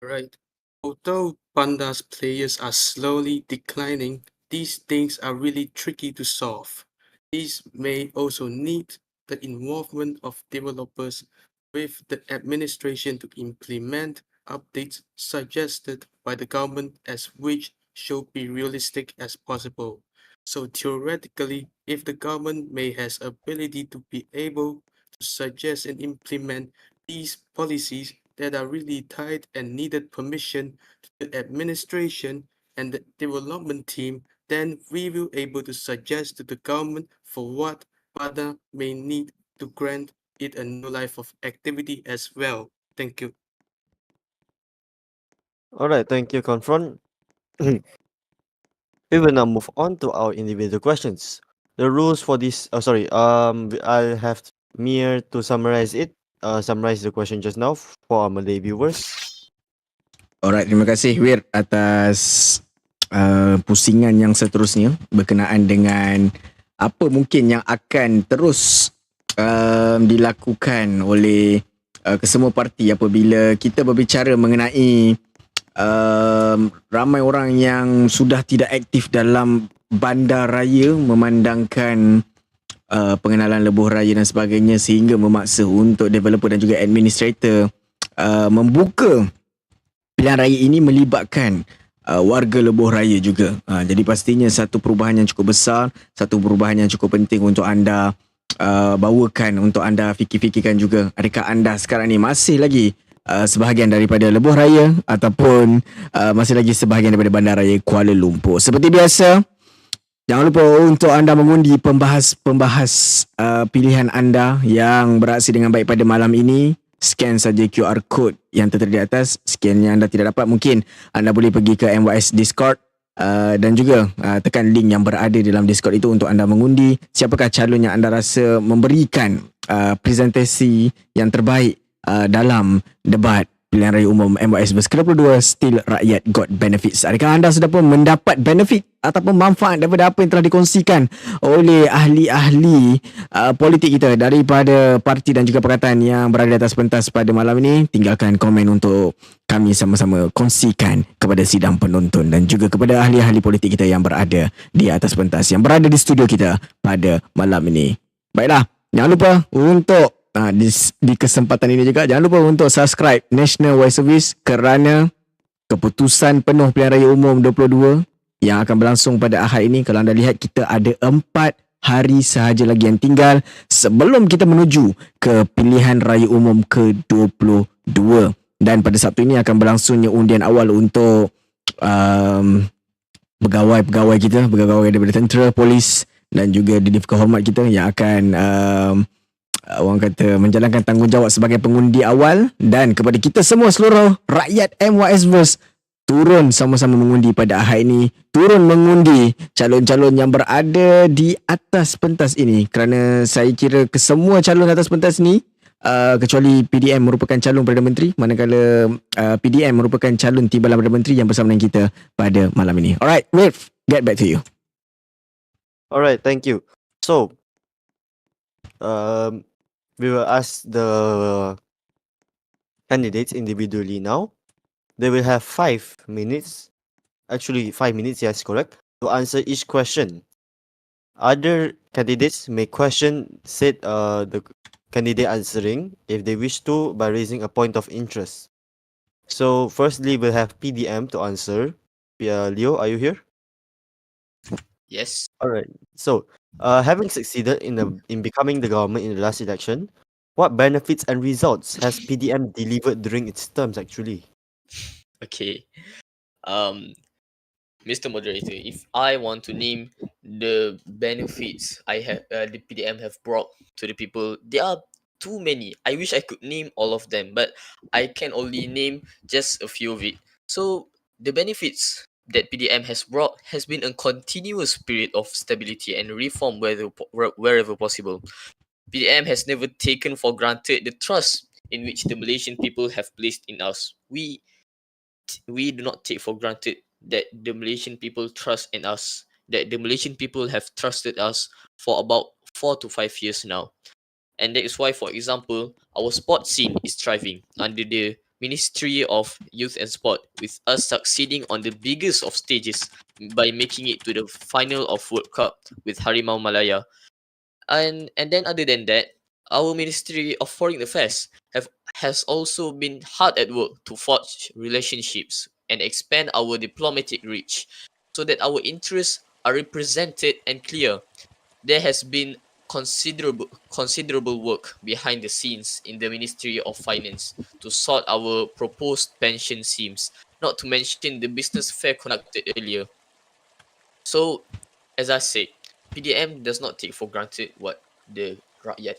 Right. Although Panda's players are slowly declining, these things are really tricky to solve. These may also need the involvement of developers with the administration to implement updates suggested by the government as which should be realistic as possible. So theoretically, if the government may has ability to be able to suggest and implement these policies that are really tight and needed permission to the administration and the development team, then we will able to suggest to the government for what PADA may need to grant it a new life of activity as well. Thank you. All right, thank you, Confront. We will now move on to our individual questions. The rules for this, I'll have Mir to summarize it. Summarize the question just now for our Malay viewers. Alright, terima kasih Wir atas pusingan yang seterusnya berkenaan dengan apa mungkin yang akan terus dilakukan oleh kesemua parti apabila kita berbicara mengenai ramai orang yang sudah tidak aktif dalam bandar raya memandangkan pengenalan lebuh raya dan sebagainya sehingga memaksa untuk developer dan juga administrator membuka pilihan raya ini melibatkan warga lebuh raya juga. Jadi pastinya satu perubahan yang cukup besar, satu perubahan yang cukup penting untuk anda bawakan, untuk anda fikir-fikirkan juga. Adakah anda sekarang ni masih lagi sebahagian daripada lebuh raya ataupun masih lagi sebahagian daripada bandaraya Kuala Lumpur? Seperti biasa, jangan lupa untuk anda mengundi pembahas pilihan anda yang beraksi dengan baik pada malam ini. Scan saja QR code yang tertera di atas. Scan yang anda tidak dapat, mungkin anda boleh pergi ke MYS Discord dan juga tekan link yang berada dalam Discord itu untuk anda mengundi siapakah calon yang anda rasa memberikan presentasi yang terbaik dalam debat Pilihan Raya Umum MYSverse ke-22. Still rakyat got benefits. Adakah anda sudah pun mendapat benefit ataupun manfaat daripada apa yang telah dikongsikan oleh ahli-ahli politik kita daripada parti dan juga pakatan yang berada di atas pentas pada malam ini? Tinggalkan komen untuk kami sama-sama kongsikan kepada sidang penonton dan juga kepada ahli-ahli politik kita yang berada di atas pentas, yang berada di studio kita pada malam ini. Baiklah, jangan lupa untuk di kesempatan ini juga jangan lupa untuk subscribe National Wide Service kerana keputusan penuh Pilihan Raya Umum 22 yang akan berlangsung pada Ahad ini. Kalau anda lihat, kita ada 4 hari sahaja lagi yang tinggal sebelum kita menuju ke Pilihan Raya Umum ke-22. Dan pada Sabtu ini akan berlangsungnya undian awal untuk pegawai-pegawai kita, pegawai daripada tentera, polis dan juga didiv kehormat kita yang akan orang kata menjalankan tanggungjawab sebagai pengundi awal. Dan kepada kita semua seluruh rakyat MYSverse, turun sama-sama mengundi pada Ahad ini, turun mengundi calon-calon yang berada di atas pentas ini, kerana saya kira kesemua calon atas pentas ni kecuali PDM merupakan calon Perdana Menteri, manakala PDM merupakan calon Timbalan Perdana Menteri yang bersama dengan kita pada malam ini. Alright, Wave, get back to you. Alright, thank you. So, we will ask the candidates individually now. They will have 5 minutes, actually 5 minutes, yes, correct, to answer each question. Other candidates may question the candidate answering if they wish to by raising a point of interest. So firstly, we'll have PDM to answer. Leo, are you here? Yes. All right. So, having succeeded in becoming the government in the last election, what benefits and results has PDM delivered during its terms actually? Okay. Um, Mr. Moderator, if I want to name the benefits the PDM have brought to the people, there are too many. I wish I could name all of them, but I can only name just a few of it. So the benefits that PDM has brought has been a continuous spirit of stability and reform wherever possible. PDM has never taken for granted the trust in which the Malaysian people have placed in us. We do not take for granted that the Malaysian people trust in us, that the Malaysian people have trusted us for about 4 to 5 years now. And that is why, for example, our sports scene is thriving under the Ministry of Youth and Sport, with us succeeding on the biggest of stages by making it to the final of World Cup with Harimau Malaya. And then other than that, our Ministry of Foreign Affairs has also been hard at work to forge relationships and expand our diplomatic reach so that our interests are represented and clear. There has been considerable work behind the scenes in the Ministry of Finance to sort our proposed pension schemes, not to mention the business fair conducted earlier. So, as I said, PDM does not take for granted what the Rakyat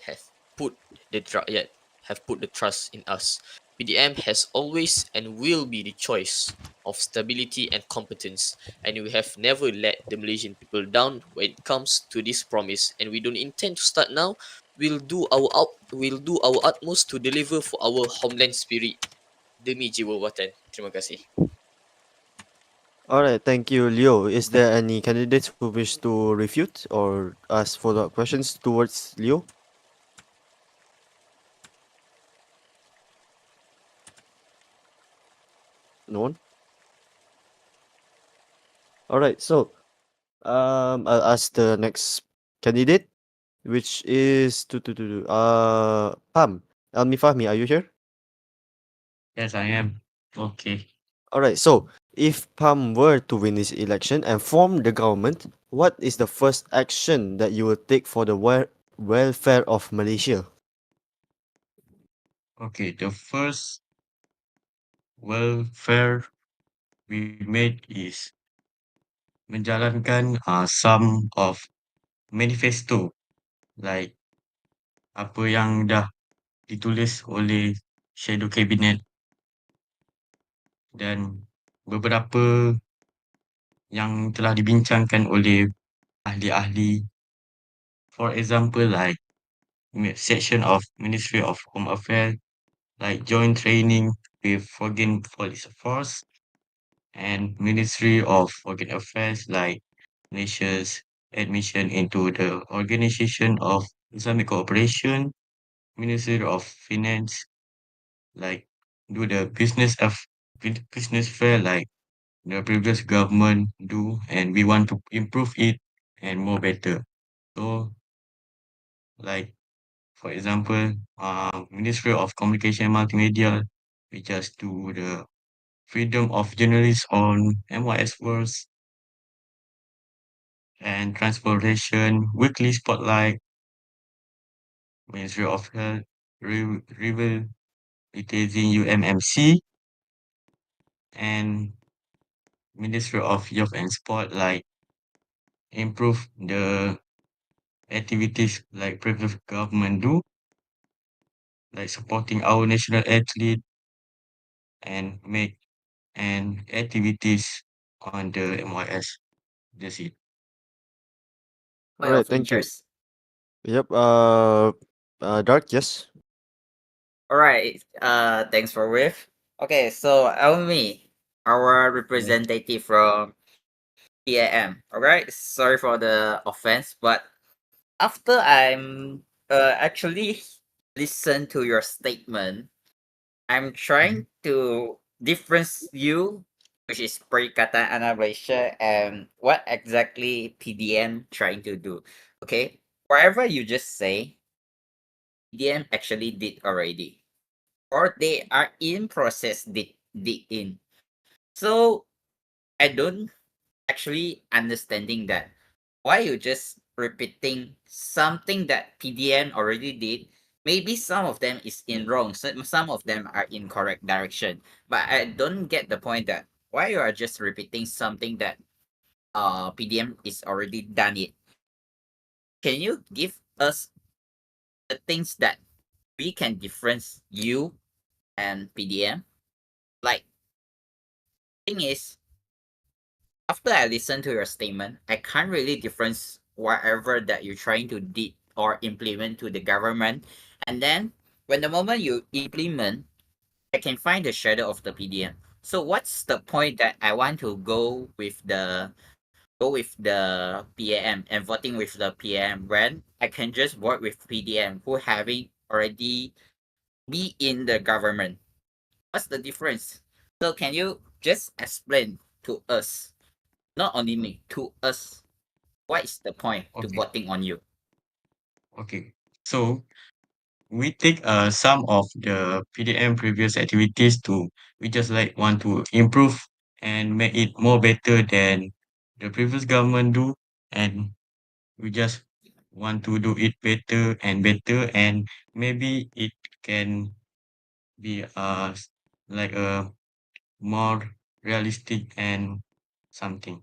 put the Rakyat have put the trust in us. PDM has always and will be the choice of stability and competence, and we have never let the Malaysian people down when it comes to this promise, and we don't intend to start now. We'll do our utmost to deliver for our homeland spirit. Demi jiwa watan. Terima kasih. All right, thank you, Leo. Is there any candidates who wish to refute or ask follow-up questions towards Leo? No one? All right, so I'll ask the next candidate, which is Pam. Almi Fahmi, are you here? Yes, I am. Okay. All right, so if Pam were to win this election and form the government, what is the first action that you will take for the welfare of Malaysia? Okay, the first welfare we made is menjalankan some of manifesto like apa yang dah ditulis oleh Shadow Cabinet dan beberapa yang telah dibincangkan oleh ahli-ahli. For example, like section of Ministry of Home Affairs, like joint training with foreign police force and Ministry of Foreign Affairs, like Malaysia's admission into the Organization of Islamic Cooperation, Ministry of Finance, like do the business fair like the previous government do, and we want to improve it and more better. So, like for example, Ministry of Communication and Multimedia, we just do the freedom of journalists on MYSverse and transportation weekly spotlight. Ministry of Health revitalizing UMMC and Ministry of Youth and Sport like improve the activities like previous government do, like supporting our national athlete and make and activities on the MYS. That's it. All Oil right, thank you. features. Yep. Dark, yes. All right. Thanks for with. Okay, so Elmi, our representative from EAM. All right. Sorry for the offense, but after I'm actually listen to your statement, I'm trying to difference you, which is Perikatan Anak Malaysia, and what exactly PDM trying to do. Okay, whatever you just say, PDM actually did already, or they are in process dig in. So I don't actually understanding that. why you just repeating something that PDM already did? Maybe some of them is in wrong, some of them are in correct direction. But I don't get the point that why you are just repeating something that PDM is already done it. Can you give us the things that we can difference you and PDM? Like, thing is, after I listen to your statement, I can't really difference whatever that you're trying to did or implement to the government. And then when the moment you implement, I can find the shadow of the PDM. So what's the point that I want to go with the PAM and voting with the PAM when I can just vote with PDM who having already be in the government? What's the difference? So can you just explain to us, not only me, to us, what is the point to Okay, voting on you? okay. So we take some of the PDM previous activities to we just like want to improve and make it more better than the previous government do, and we just want to do it better and better, and maybe it can be like a more realistic and something.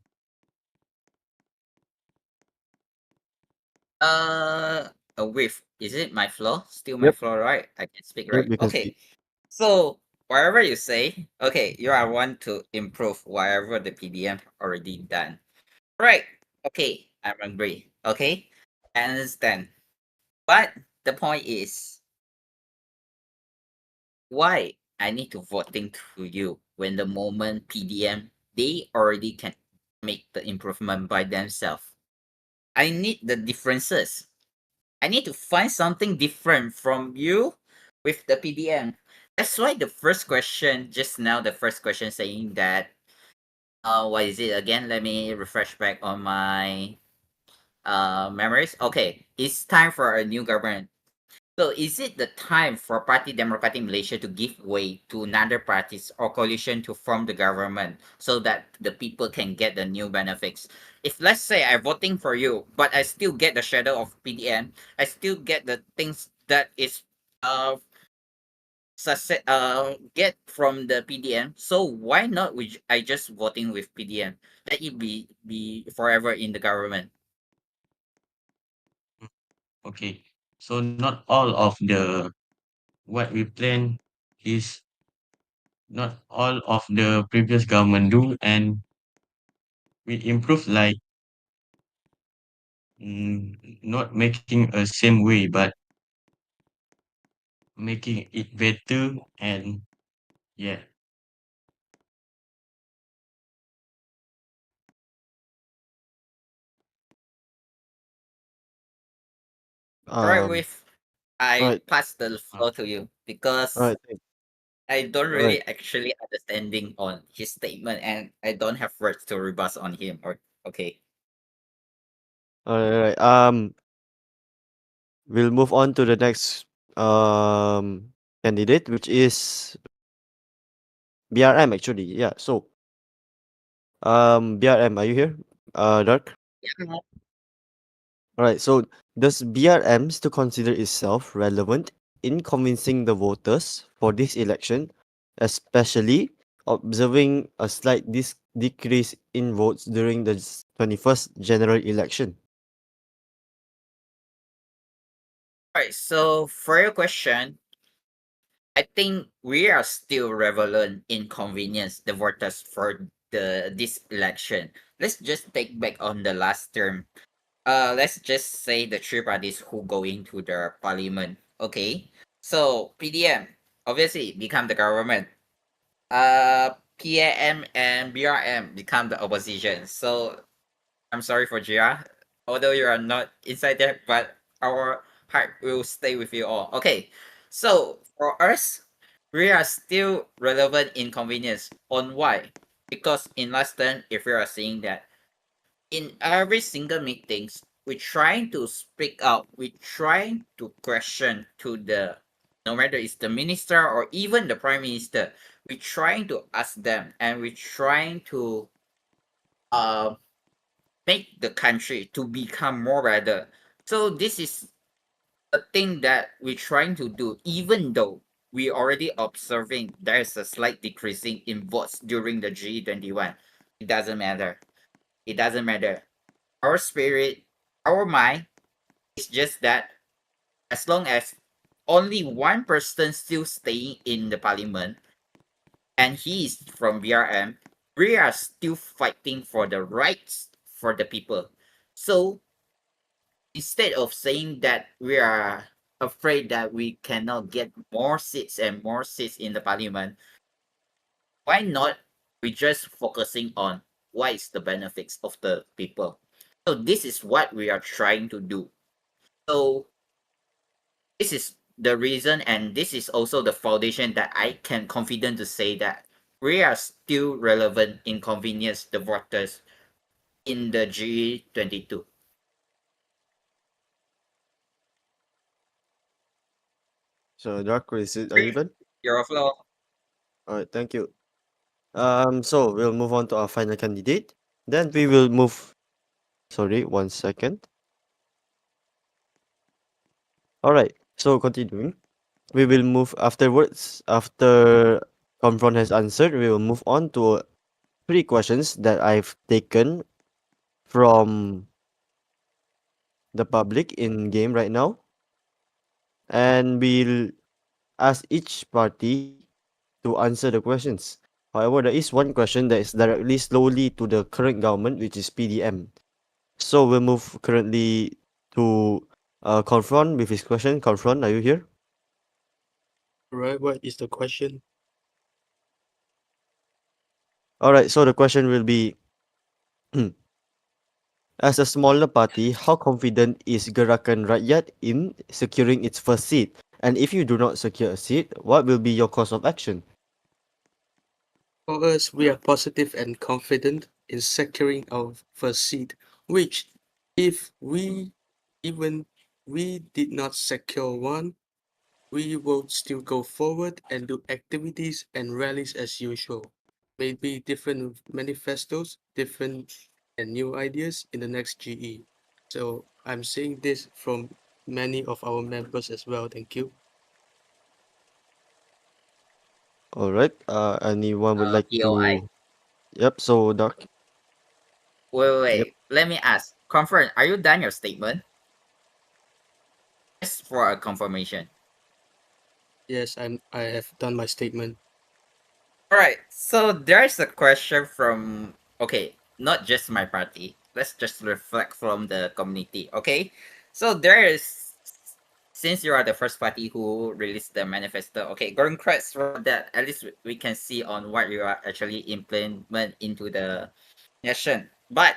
Uh, with is it my floor? Still my Yep. floor, right? I can speak, Yep. right? You can Okay. speak. So whatever you say, okay, you are want to improve whatever the PDM already done. Right. Okay, I'm agree. Okay, I understand. But the point is, why I need to voting to you when the moment PDM they already can make the improvement by themselves. I need the differences. I need to find something different from you with the PDM. That's why the first question just now, the first question saying that what is it again? Let me refresh back on my memories. Okay, it's time for a new government. So is it the time for Parti Demokratik Malaysia to give way to another parties or coalition to form the government so that the people can get the new benefits? If let's say I'm voting for you, but I still get the shadow of PDM, I still get the things that is get from the PDM. So why not I just voting with PDM? Let it be forever in the government. Okay, so not all of the what we plan is not all of the previous government do, and we improve like not making a same way, but making it better, and yeah. All right, Um. with All I right. pass the uh, floor to you All because right. I don't All right. really actually understanding on his statement and I don't have words to rebut on him. Or okay. All right. We'll move on to the next candidate, which is BRM. Actually, yeah. So, BRM, are you here? Dark. Yeah. All right. So, does BRM still consider itself relevant in convincing the voters for this election, especially observing a slight decrease in votes during the 21st general election? All right. So for your question, I think we are still relevant in convenience the voters for this election. Let's just take back on the last term. Let's just say the three parties who go into the parliament. Okay. So PDM obviously become the government. PAM and BRM become the opposition. So I'm sorry for Jia, although you are not inside there, but our heart will stay with you all. Okay, so for us, we are still relevant in convenience. On why? Because in last term, if we are seeing that in every single meetings, we trying to speak out, we trying to question to the no matter it's the minister or even the prime minister, we trying to ask them and we trying to uh make the country to become more better. So this is a thing that we're trying to do, even though we already observing there's a slight decreasing in votes during the G21. It doesn't matter. It doesn't matter. Our spirit, our mind is just that as long as only one person still staying in the parliament and he is from BRM, we are still fighting for the rights for the people. So instead of saying that we are afraid that we cannot get more seats and more seats in the parliament, why not we just focusing on what is the benefits of the people? So this is what we are trying to do. So this is the reason, and this is also the foundation that I can confident to say that we are still relevant inconvenience the voters in the G22. So Darko, are you done? Your floor. All right, thank you. So we'll move on to our final candidate. Then we will move. Sorry, 1 second. All right. So continuing, we will move afterwards. After Confront has answered, we will move on to 3 questions that I've taken from the public in game right now, and we'll ask each party to answer the questions. However, there is one question that is directly slowly to the current government, which is PDM. So we'll move currently to Confront with his question. Confront, are you here? Right, what is the question? All right. So the question will be, as a smaller party, how confident is Gerakan Rakyat in securing its first seat? And if you do not secure a seat, what will be your course of action? For us, we are positive and confident in securing our first seat, which, if even we did not secure one, we will still go forward and do activities and rallies as usual. Maybe different manifestos, different and new ideas in the next GE. So I'm saying this from many of our members as well. Thank you. All right. Anyone would like POI. to? Yep. So Dark. Yep. Wait. Let me ask. Confirm. Are you done your statement? Just for a confirmation. Yes, I have done my statement. All right. So there's a question from not just my party. Let's just reflect from the community. Okay. So there is, since you are the first party who released the manifesto. Okay, congrats for that. At least we can see on what you are actually implement into the nation. But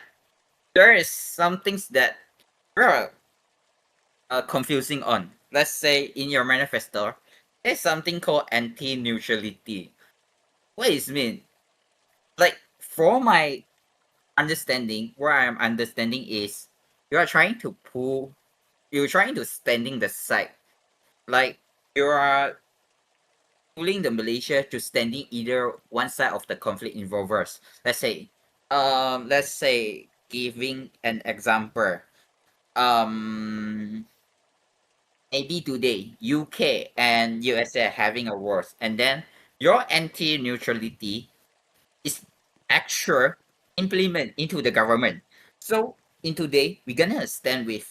there is some things that we're confusing on. Let's say in your manifesto, there's something called anti-neutrality. What is mean? Like for my understanding, where I'm understanding is you are trying to you're trying to standing the side. Like you are pulling the Malaysia to standing either one side of the conflict involvers. Let's say giving an example. Um maybe today UK and USA are having a war, and then your anti-neutrality is actual implement into the government. So in today we're gonna stand with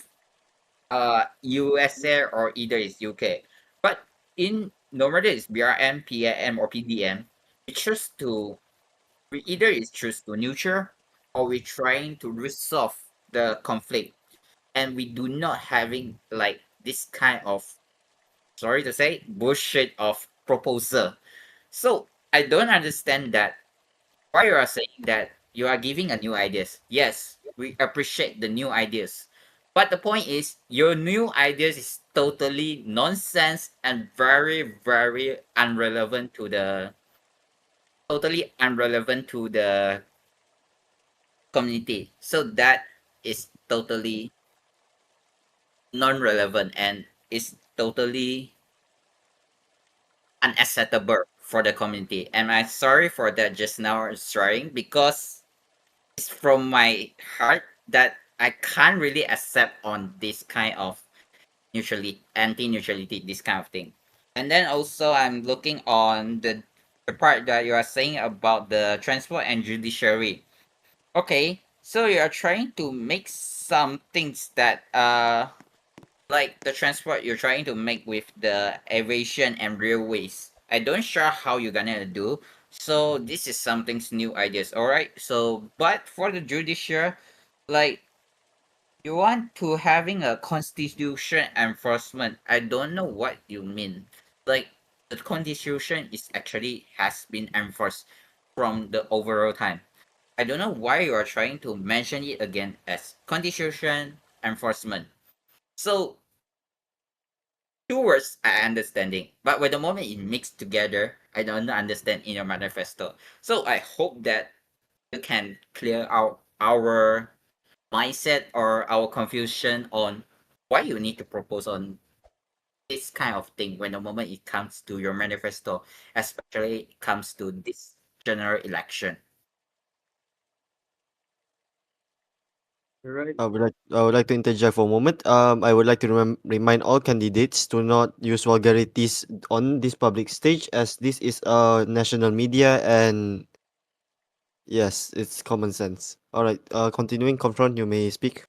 USA or either is UK. But in no matter it's BRM, PAM or PDM, we choose to we either is choose to neutral or we trying to resolve the conflict, and we do not having like this kind of, sorry to say, bullshit of proposal. So I don't understand that why you are saying that you are giving a new ideas. Yes, we appreciate the new ideas. But the point is your new ideas is totally nonsense and very, very unrelevant to the community. So that is totally non-relevant and is totally unacceptable for the community. And I'm sorry for that just now sharing because it's from my heart that I can't really accept on this kind of anti-neutrality, this kind of thing. And then also I'm looking on the part that you are saying about the transport and judiciary. Okay, so you are trying to make some things that like the transport you're trying to make with the aviation and railways. I don't sure how you're gonna do. So this is something's new ideas. Alright. So but for the judiciary, like you want to having a constitution enforcement. I don't know what you mean. Like the constitution is actually has been enforced from the overall time. I don't know why you are trying to mention it again as constitution enforcement. So two words I understanding, but when the moment it mixed together, I don't understand in your manifesto. So I hope that you can clear out our mindset or our confusion on why you need to propose on this kind of thing when the moment it comes to your manifesto, especially it comes to this general election. Right. I would like to interject for a moment. I would like to remind all candidates to not use vulgarities on this public stage, as this is a national media, and yes, it's common sense. All right. Continuing, confront. You may speak.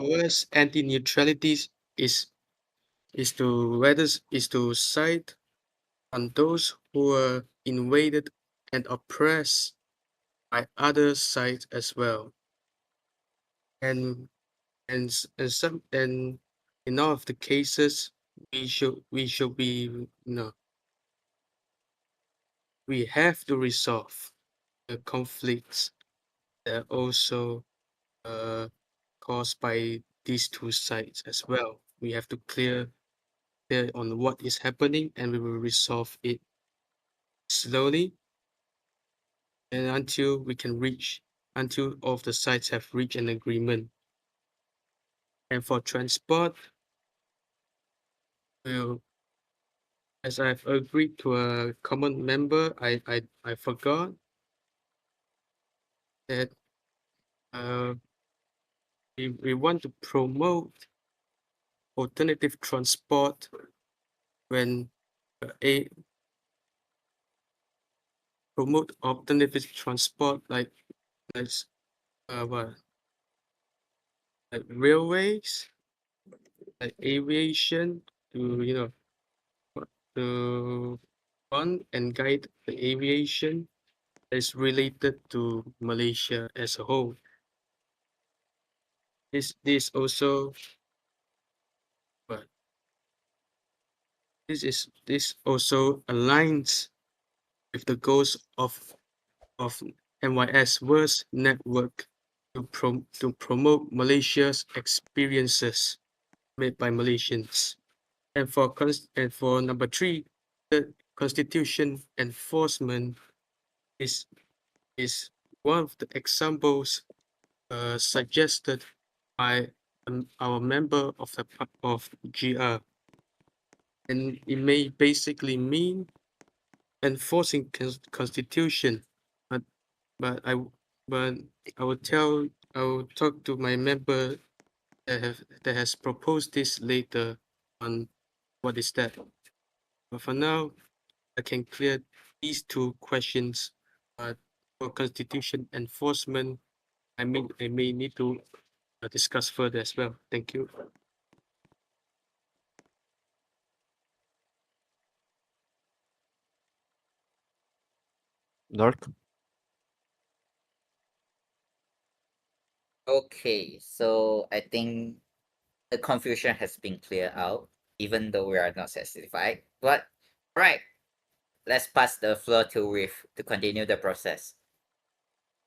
OS anti-neutrality is is to side on those who are invaded and oppressed by other sides as well. And and in all of the cases, we should be we have to resolve the conflicts that also uh, caused by these two sides as well. We have to clear on what is happening, and we will resolve it slowly and until all of the sides have reached an agreement. And for transport, well, as I've agreed to a common member, I forgot that uh, we want to promote alternative transport when a promote alternative transport like what like railways, like aviation to to run and guide the aviation is related to Malaysia as a whole. This also but this also aligns with the goals of MYSverse network to promote Malaysia's experiences made by Malaysians. And for number three, the constitution enforcement is is one of the examples suggested by our member of of GR, and it may basically mean enforcing constitution, but but I but I will talk to my member that has proposed this later on what is that. But for now, I can clear these two questions. But for constitution enforcement, I may need to discuss further as well. Thank you. Dark. Okay, so I think the confusion has been cleared out, even though we are not satisfied. But right, let's pass the floor to Riff to continue the process.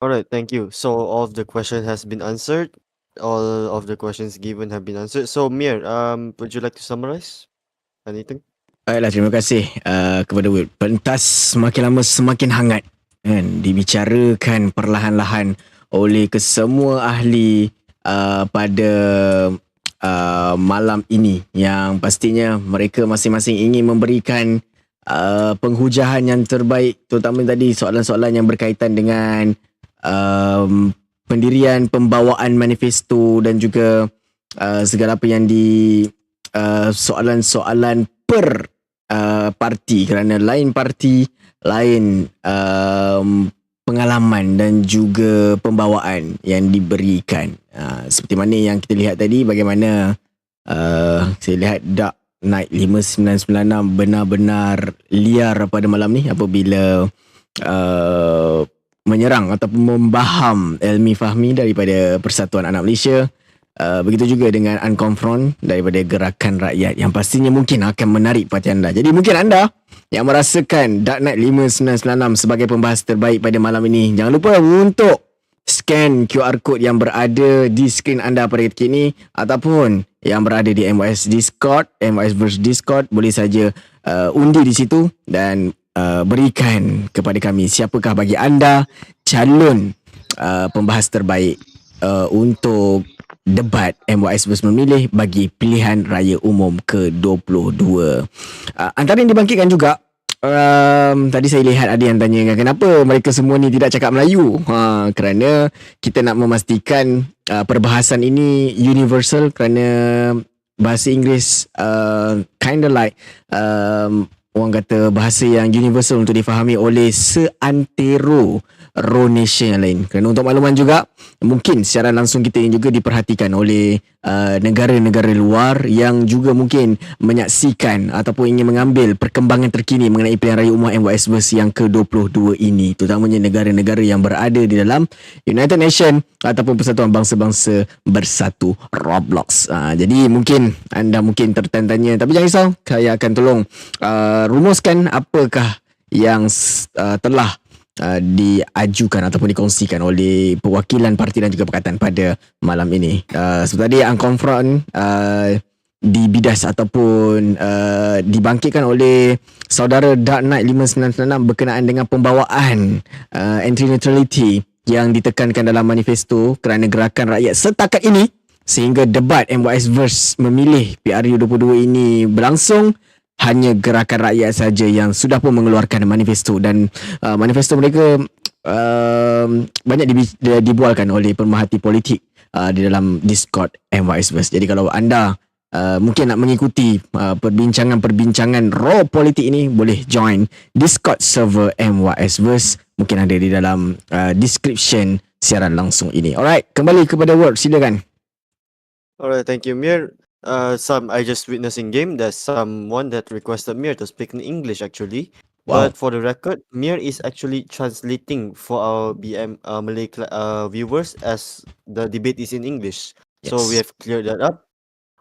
All right. Thank you. So all of the question has been answered. All of the questions given have been answered. So Mir, would you like to summarize anything? Baiklah, terima kasih kepada Wood. Pentas semakin lama semakin hangat kan, dibicarakan perlahan-lahan oleh kesemua ahli pada malam ini, yang pastinya mereka masing-masing ingin memberikan penghujahan yang terbaik, terutama tadi soalan-soalan yang berkaitan dengan pendirian pembawaan manifesto dan juga segala apa yang di soalan-soalan per parti, kerana lain parti, lain pengalaman dan juga pembawaan yang diberikan. Seperti mana yang kita lihat tadi, bagaimana saya lihat Dark Knight 5996 benar-benar liar pada malam ni apabila menyerang ataupun membaham Elmi Fahmi daripada Persatuan Anak Malaysia. Begitu juga dengan Unconfront daripada Gerakan Rakyat yang pastinya mungkin akan menarik perhatian anda. Jadi mungkin anda yang merasakan Dark Knight 5996 sebagai pembahas terbaik pada malam ini, jangan lupa untuk scan QR code yang berada di skrin anda pada ketika ini, ataupun yang berada di MYS Discord, MYSverse Discord, boleh saja undi di situ dan berikan kepada kami siapakah bagi anda calon pembahas terbaik untuk debat MYSverse memilih bagi Pilihan Raya Umum ke-22. Antara yang dibangkitkan juga, tadi saya lihat ada yang tanya kenapa mereka semua ni tidak cakap Melayu. Kerana kita nak memastikan perbahasan ini universal, kerana bahasa Inggeris kinda like orang kata bahasa yang universal untuk difahami oleh seantero row nation yang lain. Kerana untuk makluman juga, mungkin secara langsung kita ini juga diperhatikan oleh negara-negara luar yang juga mungkin menyaksikan ataupun ingin mengambil perkembangan terkini mengenai Pilihan Raya Umum MYSverse yang ke-22 ini, terutamanya negara-negara yang berada di dalam United Nations ataupun Persatuan Bangsa-Bangsa Bersatu Roblox. Jadi mungkin anda mungkin tertanya-tanya, tapi jangan risau, saya akan tolong rumuskan apakah yang telah diajukan ataupun dikongsikan oleh perwakilan parti dan juga pakatan pada malam ini. Seperti tadi Unconfront dibidas ataupun dibangkitkan oleh saudara Dark Knight 5996 berkenaan dengan pembawaan entry neutrality yang ditekankan dalam manifesto kerana Gerakan Rakyat setakat ini, sehingga debat MYSverse memilih PRU 22 ini berlangsung, hanya Gerakan Rakyat saja yang sudah pun mengeluarkan manifesto, dan manifesto mereka banyak dibualkan oleh pemerhati politik di dalam Discord MYSverse. Jadi kalau anda mungkin nak mengikuti perbincangan raw politik ini, boleh join Discord server MYSverse, mungkin ada di dalam description siaran langsung ini. Alright, kembali kepada Word, silakan. Alright, thank you, Mir. I just witnessed in game there's someone that requested Mir to speak in English actually. Wow. But for the record, Mir is actually translating for our BM Malay viewers as the debate is in English. Yes. So we have cleared that up.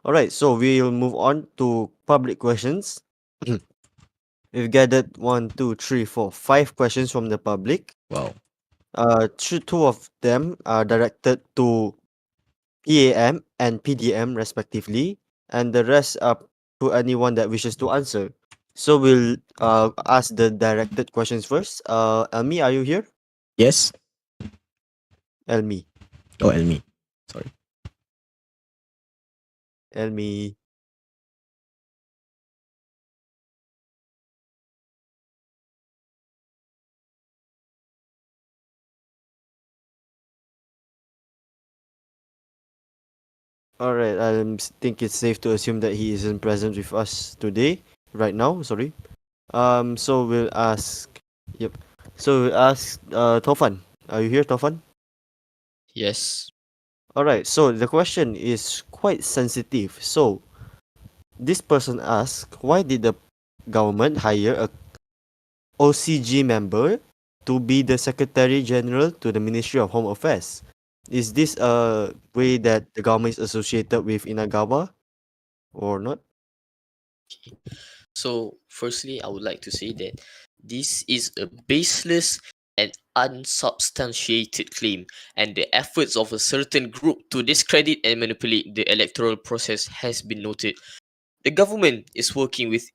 Alright, so we'll move on to public questions. We've gathered 1, 2, 3, 4, 5 questions from the public. Wow. Two of them are directed to PAM and PDM respectively, and the rest are to anyone that wishes to answer. So we'll ask the directed questions first. Elmi, are you here? Yes. Elmi. Oh, Elmi. Sorry. Elmi. Alright, I think it's safe to assume that he isn't present with us today, right now, sorry. So we'll ask, Tofan. Are you here, Tofan? Yes. Alright, so the question is quite sensitive. So, this person asked, why did the government hire a OCG member to be the Secretary General to the Ministry of Home Affairs? Is this a way that the government is associated with Inagawa or not? So, firstly, I would like to say that this is a baseless and unsubstantiated claim, and the efforts of a certain group to discredit and manipulate the electoral process has been noted. The government is working with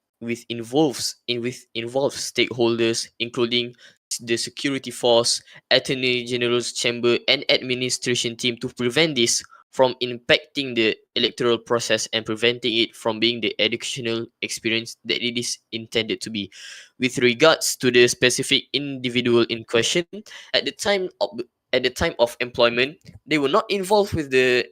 involved stakeholders, including the security force, Attorney General's chamber, and administration team, to prevent this from impacting the electoral process and preventing it from being the educational experience that it is intended to be. With regards to the specific individual in question, at the time of at the time of employment, they were not involved with the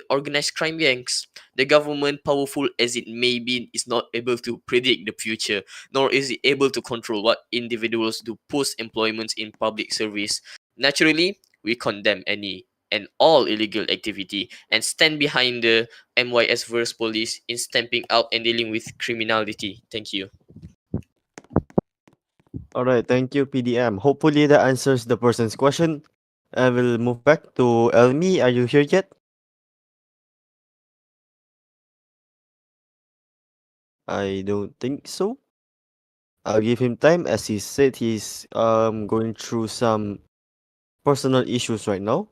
organized crime gangs. The government, powerful as it may be, is not able to predict the future, nor is it able to control what individuals do post employment in public service. Naturally, we condemn any and all illegal activity and stand behind the MYSverse police in stamping out and dealing with criminality. Thank you. All right, thank you, PDM. Hopefully that answers the person's question. I will move back to Elmi. Are you here yet? I don't think so. I'll give him time as he said he's going through some personal issues right now.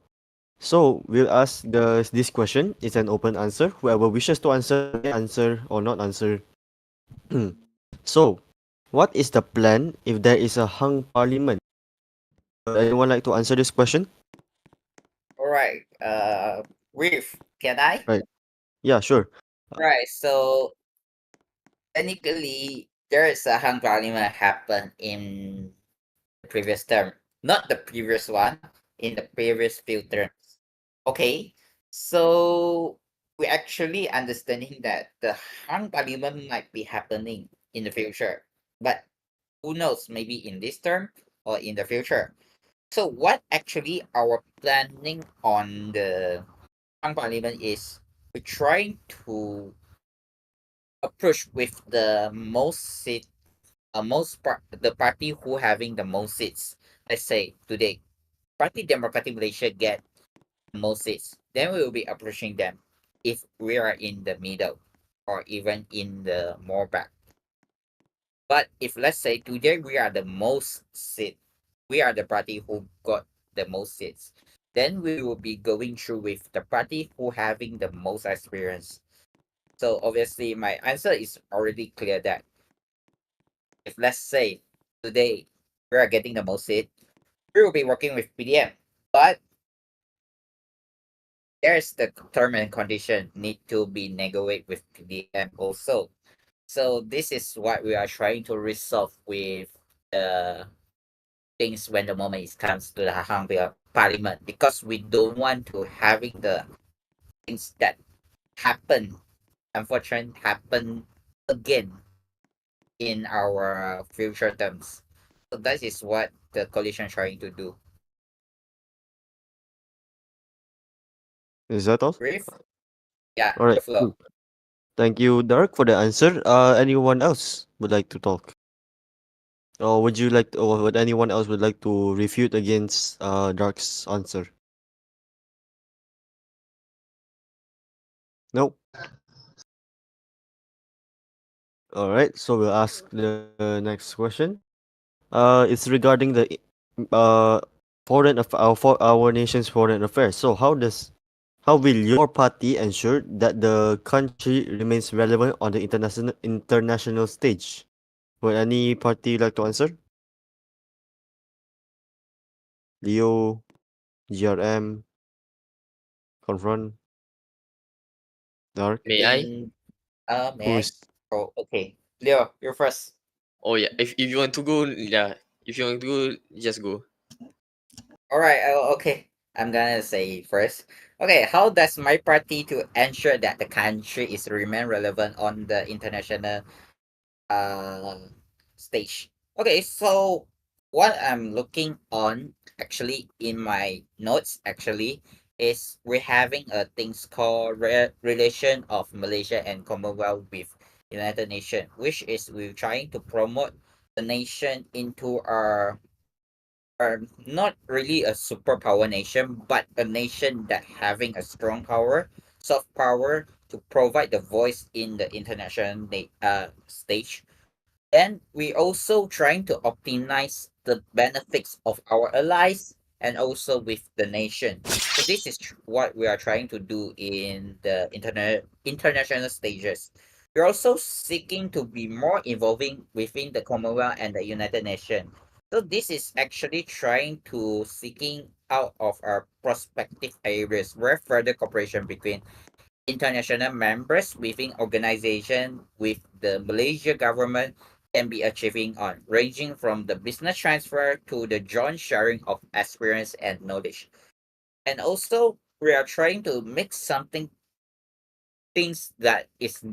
So we'll ask this question. It's an open answer. Whoever wishes to answer may answer or not answer. So, what is the plan if there is a hung parliament? Anyone like to answer this question? All right. Riff, can I? Right. Yeah, sure. Right. So technically, there is a hung parliament happen in the previous term, not the previous one, in the previous few terms. Okay. So we actually understanding that the hung parliament might be happening in the future, but who knows? Maybe in this term or in the future. So what actually our planning on the Hang Parliament is we're trying to approach with the most seat, the party who having the most seats. Let's say today, Party Demokratik Malaysia get the most seats. Then we will be approaching them if we are in the middle or even in the more back. But if let's say today we are the most seat, we are the party who got the most seats, then we will be going through with the party who having the most experience. So obviously my answer is already clear that if let's say today we are getting the most seat, we will be working with PDM. But there's the term and condition need to be negotiated with PDM also. So this is what we are trying to resolve with the things when the moment it comes to the Hungary Parliament because we don't want to having the things that happen, unfortunately, happen again in our future terms. So that is what the coalition trying to do. Is that all? Grief? Yeah, All the right. flow. Cool. Thank you, Dark, for the answer. Anyone else would like to talk? Or would anyone else would like to refute against Dark's answer? Nope. All right. So we'll ask the next question. It's regarding the uh for our nation's foreign affairs. So how will your party ensure that the country remains relevant on the international stage? Would any party like to answer? Leo, GRM, Confront, Dark. May I? In may I? Who's Oh, okay. Leo, you're first. Oh yeah, if you want to go, yeah. If you want to go, just go. All right. Okay. I'm gonna say first. Okay. How does my party to ensure that the country is remain relevant on the international uh stage? Okay. So what I'm looking on actually in my notes actually is we're having a things called relation of Malaysia and Commonwealth with United Nations, which is we're trying to promote the nation into our are not really a superpower nation, but a nation that having a strong power, soft power to provide the voice in the international stage. And we also trying to optimize the benefits of our allies and also with the nation. So this is what we are trying to do in the international stages. We're also seeking to be more involving within the Commonwealth and the United Nations. So this is actually trying to seeking out of our prospective areas where further cooperation between international members within organization with the Malaysia government can be achieving on, ranging from the business transfer to the joint sharing of experience and knowledge. And also, we are trying to make something things that is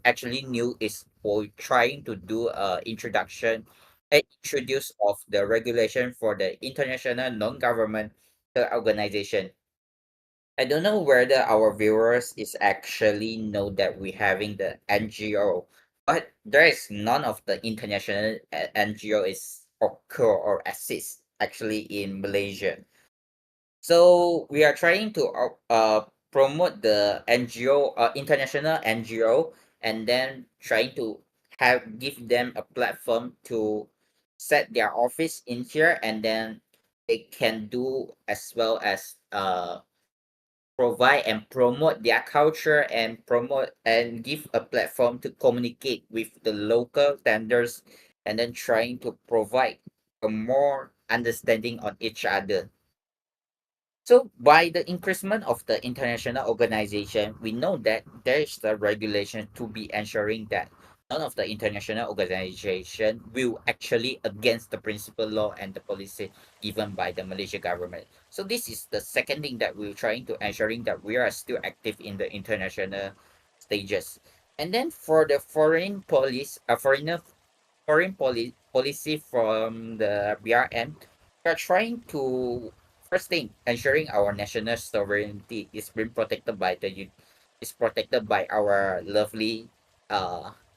actually new is for trying to do a introduction and introduce of the regulation for the international non-government organization. I don't know whether our viewers is actually know that we having the NGO, but there is none of the international NGO is occur or assist actually in Malaysia. So we are trying to promote the NGO, international NGO, and then trying to have give them a platform to set their office in here, and then they can do as well as provide and promote their culture and promote and give a platform to communicate with the local standards, and then trying to provide a more understanding on each other. So by the increasement of the international organization, we know that there is the regulation to be ensuring that none of the international organization will actually against the principal law and the policy given by the Malaysia government. So this is the second thing that we're trying to ensuring that we are still active in the international stages. And then for the foreign policy, policy from the BRM, we are trying to first thing ensuring our national sovereignty is being protected by is protected by our lovely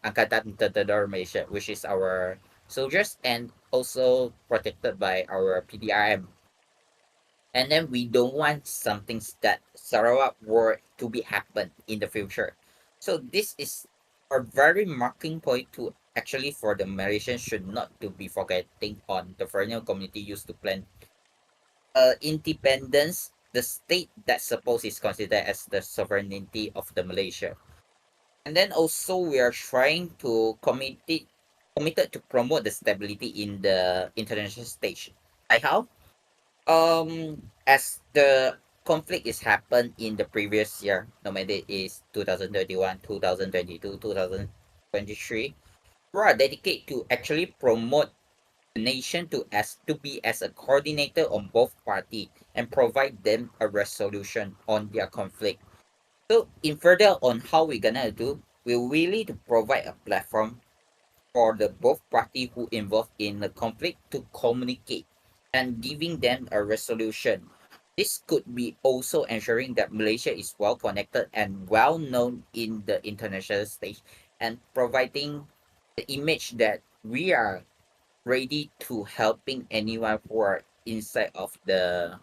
Angkatan Tentera Malaysia, which is our soldiers, and also protected by our PDRM. And then we don't want something that Sarawak war to be happen in the future. So this is a very marking point to actually for the Malaysians should not to be forgetting on the foreigner community used to plan independence, the state that suppose is considered as the sovereignty of the Malaysia. And then also we are trying to committed to promote the stability in the international stage. Like how? As the conflict is happened in the previous year, no matter it is 2021, 2022, 2023, we are dedicated to actually promote the nation to be as a coordinator on both party and provide them a resolution on their conflict. So in further on how we're gonna do, we really to provide a platform for the both party who involved in the conflict to communicate and giving them a resolution. This could be also ensuring that Malaysia is well connected and well known in the international stage and providing the image that we are ready to helping anyone who are inside of the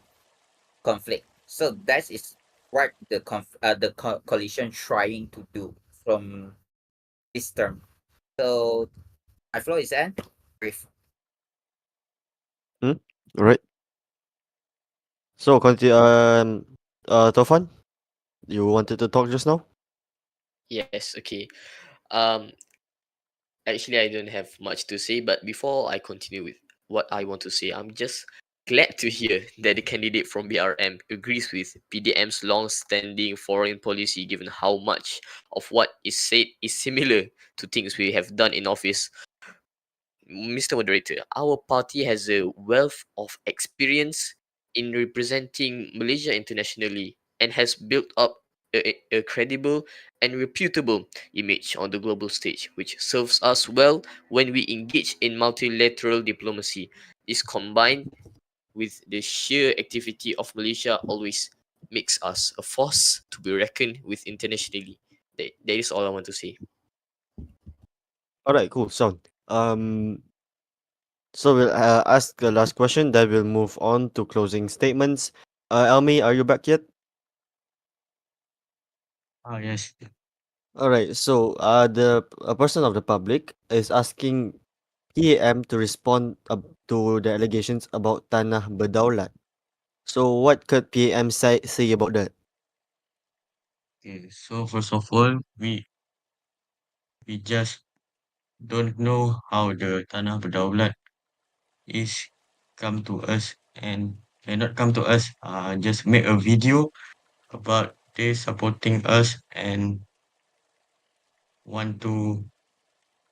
conflict. So that is what coalition trying to do from this term. So my floor is end. Brief. Hmm? Alright. So continue. Tofan, you wanted to talk just now? Yes, okay. Um, Actually, I don't have much to say, but before I continue with what I want to say, I'm just glad to hear that the candidate from BRM agrees with PDM's long-standing foreign policy, given how much of what is said is similar to things we have done in office. Mr. Moderator, our party has a wealth of experience in representing Malaysia internationally and has built up a credible and reputable image on the global stage, which serves us well when we engage in multilateral diplomacy. This combined with the sheer activity of Malaysia always makes us a force to be reckoned with internationally. That is all I want to say. Alright, cool. Sound. So we'll ask the last question, then we'll move on to closing statements. Elmi, are you back yet? Yes. Alright, so the a person of the public is asking PAM to respond to the allegations about Tanah Berdaulat. So what could PAM say about that? Okay. So first of all, we just don't know how the Tanah Berdaulat is come to us and cannot come to us. Just make a video about they supporting us and want to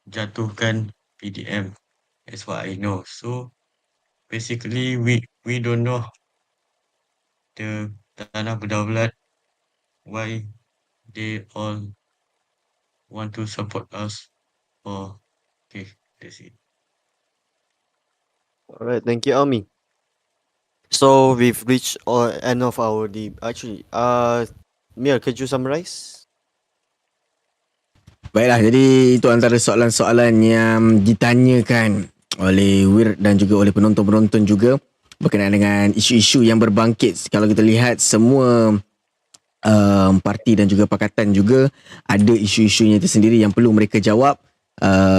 jatuhkan PDM. That's what I know. So basically, we don't know the Tanah Berdaulat why they all want to support us. Oh, okay, that's it. All right, thank you, Almi. So we've reached end of our actually, Mir, could you summarize? Baiklah, jadi itu antara soalan-soalan yang ditanyakan oleh Wir dan juga oleh penonton-penonton juga berkenaan dengan isu-isu yang berbangkit. Kalau kita lihat semua parti dan juga pakatan juga ada isu-isunya tersendiri yang perlu mereka jawab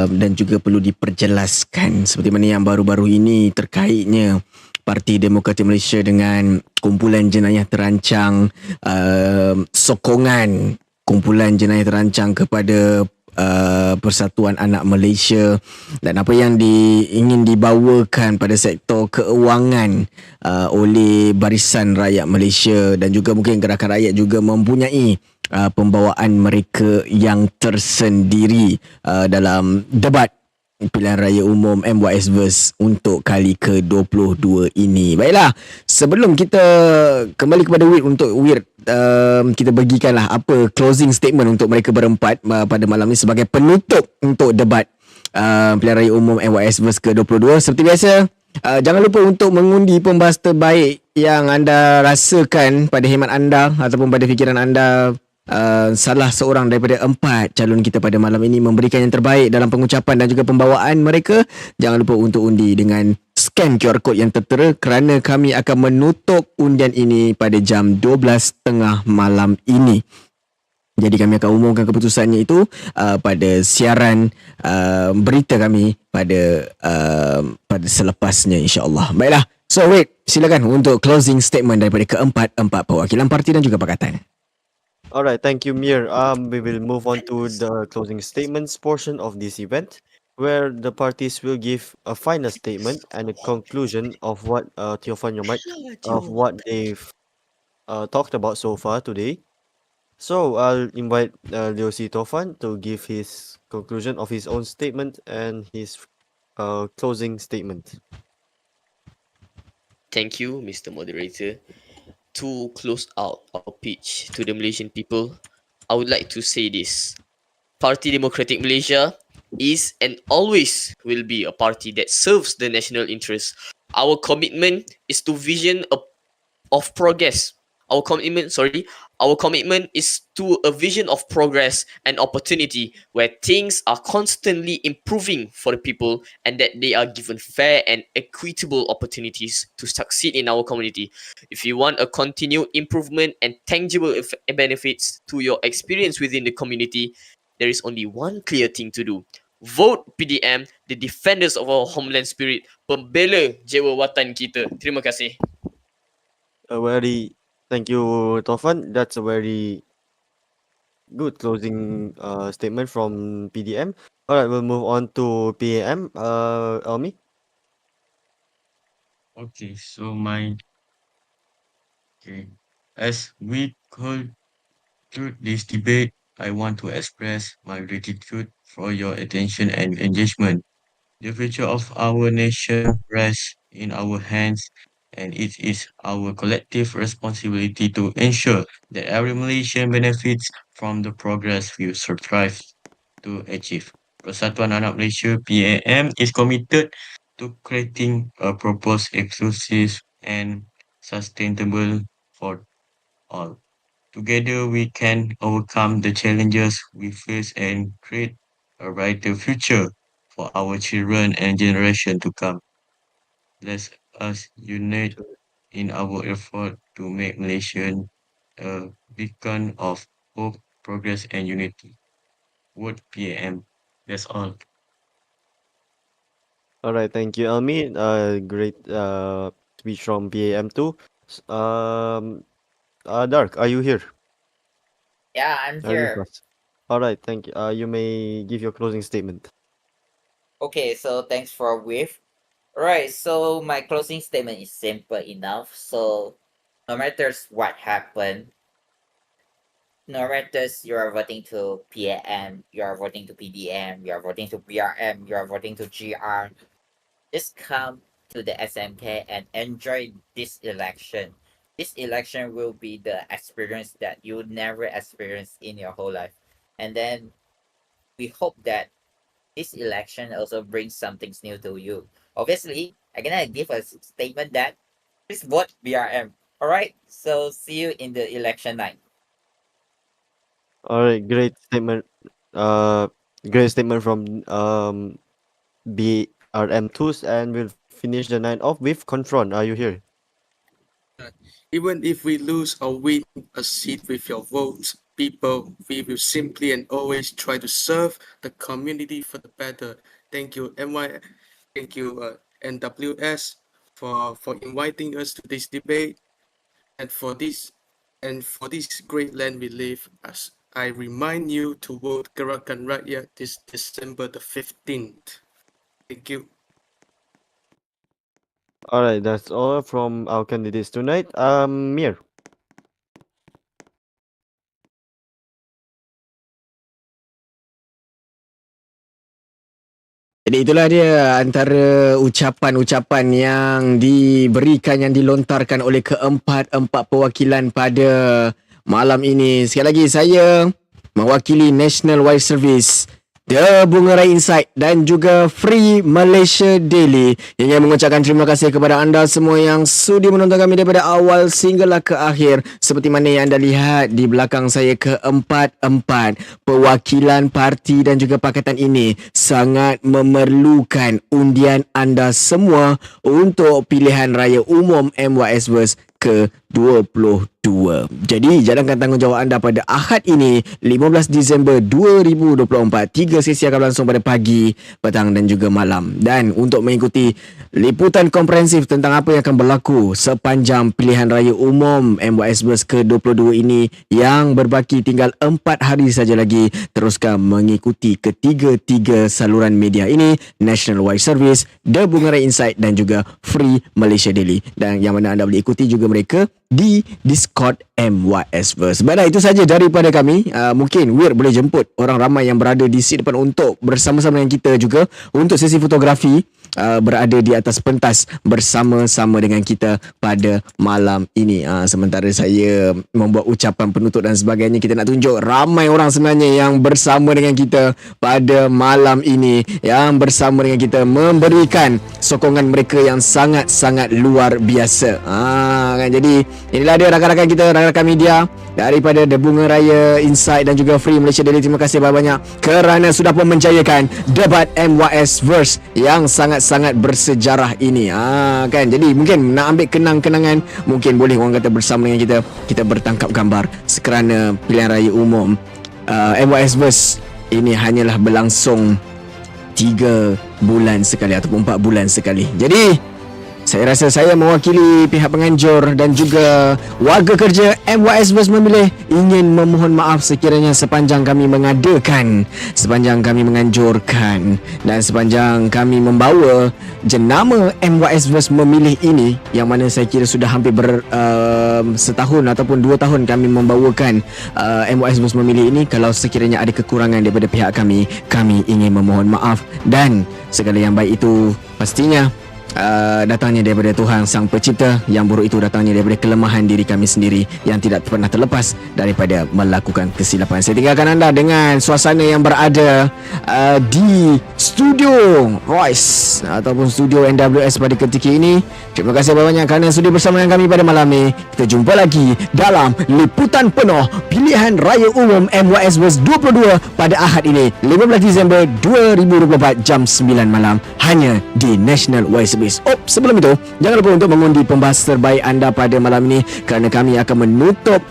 dan juga perlu diperjelaskan. Seperti mana yang baru-baru ini terkaitnya Parti Demokratik Malaysia dengan kumpulan jenayah terancang, sokongan kumpulan jenayah terancang kepada Persatuan Anak Malaysia dan apa yang ingin dibawakan pada sektor keuangan oleh Barisan Rakyat Malaysia dan juga mungkin Gerakan Rakyat juga mempunyai pembawaan mereka yang tersendiri dalam debat Pilihan Raya Umum MYSverse untuk kali ke-22 ini. Baiklah, sebelum kita kembali kepada Wir untuk kita bagikanlah apa closing statement untuk mereka berempat pada malam ini sebagai penutup untuk debat Pilihan Raya Umum MYSverse ke-22. Seperti biasa, jangan lupa untuk mengundi pembahas terbaik yang anda rasakan pada hemat anda ataupun pada fikiran anda. Salah seorang daripada 4 calon kita pada malam ini memberikan yang terbaik dalam pengucapan dan juga pembawaan mereka. Jangan lupa untuk undi dengan scan QR code yang tertera kerana kami akan menutup undian ini pada jam 12.30 malam ini. Jadi kami akan umumkan keputusannya itu pada siaran berita kami pada selepasnya, insya-Allah. Baiklah. So silakan untuk closing statement daripada keempat perwakilan parti dan juga pakatan. All right, thank you, Mir. We will move on to the closing statements portion of this event, where the parties will give a final statement and a conclusion of what Theophan, your mic, of what they've talked about so far today. So I'll invite Leo C. Tofan to give his conclusion of his own statement and his closing statement. Thank you, Mr. Moderator. To close out our pitch to the Malaysian people, I would like to say this. Parti Demokratik Malaysia is and always will be a party that serves the national interest. Our commitment is to vision of progress. Our commitment is to a vision of progress and opportunity where things are constantly improving for the people and that they are given fair and equitable opportunities to succeed in our community. If you want a continued improvement and tangible benefits to your experience within the community, there is only one clear thing to do. Vote PDM, the defenders of our homeland spirit, pembela jiwa watan kita. Terima kasih. Thank you, Tofan. That's a very good closing statement from PDM. All right, we'll move on to PAM. Almi. Okay, so as we conclude this debate, I want to express my gratitude for your attention and engagement. The future of our nation rests in our hands, and it is our collective responsibility to ensure that every Malaysian benefits from the progress we strive to achieve. Persatuan Anak Malaysia (PAM) is committed to creating a proposed inclusive and sustainable for all. Together we can overcome the challenges we face and create a brighter future for our children and generation to come. Let us unite in our effort to make Malaysia a beacon of hope, progress and unity. Vote PAM. That's all. All right, thank you, Almi. Great speech from PAM too. Dark, are you here? Yeah, I'm Are you with here. us? All right, thank you. You may give your closing statement. Okay, so thanks for with. Right, so my closing statement is simple enough. So no matters what happened, no matter you are voting to PAM, you are voting to PDM, you are voting to BRM, you are voting to GR, just come to the SMK and enjoy this election. This election will be the experience that you would never experience in your whole life. And then we hope that this election also brings something new to you. Obviously, I'm gonna give a statement that please vote BRM. Alright, so see you in the election night. All right, great statement. Uh, great statement from BRM2s, and we'll finish the night off with confront. Are you here? Even if we lose or win a seat with your votes, people, we will simply and always try to serve the community for the better. Thank you, thank you, NWS, for inviting us to this debate and for this great land we live. As I remind you to vote Gerakan Rakyat this December the 15th. Thank you. All right, that's all from our candidates tonight. Mir. Jadi itulah dia antara ucapan-ucapan yang diberikan, yang dilontarkan oleh keempat-empat perwakilan pada malam ini. Sekali lagi saya mewakili National Wide Service, Bungaraya Insight dan juga Free Malaysia Daily ingin mengucapkan terima kasih kepada anda semua yang sudi menonton kami daripada awal sehinggalah ke akhir. Seperti mana yang anda lihat di belakang saya, keempat-empat perwakilan parti dan juga pakatan ini sangat memerlukan undian anda semua untuk Pilihan Raya Umum MYSverse ke-22. Jadi jalankan tanggungjawab anda pada Ahad ini 15 Disember 2024. 3 sesi akan berlangsung pada pagi, petang dan juga malam. Dan untuk mengikuti liputan komprehensif tentang apa yang akan berlaku sepanjang Pilihan Raya Umum MYSverse ke-22 ini yang berbaki tinggal 4 hari saja lagi, teruskan mengikuti ketiga-tiga saluran media ini, National Wide Service, Bungaraya Insight dan juga Free Malaysia Daily, dan yang mana anda boleh ikuti juga mereka di Discord MYSverse. Baiklah, itu saja daripada kami. Mungkin Wir boleh jemput orang ramai yang berada di seat depan untuk bersama-sama dengan kita juga untuk sesi fotografi, berada di atas pentas bersama-sama dengan kita pada malam ini. Sementara saya membuat ucapan penutup dan sebagainya, kita nak tunjuk ramai orang sebenarnya yang bersama dengan kita pada malam ini, yang bersama dengan kita memberikan sokongan mereka yang sangat-sangat luar biasa. Kan, jadi inilah dia rakan-rakan kita, rakan-rakan media daripada Bungaraya Insight dan juga Free Malaysia Daily. Terima kasih banyak-banyak kerana sudah pun menjayakan debat MYSverse yang sangat-sangat bersejarah ini. Kan, jadi mungkin nak ambil kenang-kenangan, mungkin boleh orang kata bersama dengan kita bertangkap gambar sekerana Pilihan Raya Umum MYSverse ini hanyalah berlangsung 3 bulan sekali ataupun 4 bulan sekali. Jadi saya rasa saya mewakili pihak penganjur dan juga warga kerja MYSverse memilih ingin memohon maaf sekiranya sepanjang kami mengadakan, sepanjang kami menganjurkan dan sepanjang kami membawa jenama MYSverse memilih ini, yang mana saya kira sudah hampir setahun ataupun 2 tahun kami membawakan MYSverse memilih ini. Kalau sekiranya ada kekurangan daripada pihak kami ingin memohon maaf, dan segala yang baik itu pastinya datangnya daripada Tuhan Sang Pencipta, yang buruk itu datangnya daripada kelemahan diri kami sendiri yang tidak pernah terlepas daripada melakukan kesilapan. Saya tinggalkan anda dengan suasana yang berada di studio Royce ataupun studio NWS pada ketika ini. Terima kasih banyak kerana sudi bersama dengan kami pada malam ini. Kita jumpa lagi dalam liputan penuh Pilihan Raya Umum MYSverse 22 pada Ahad ini 15 Disember 2024 jam 9 malam hanya di National Wide Service. Sebelum itu, jangan lupa untuk mengundi pembahas terbaik anda pada malam ini kerana kami akan menutup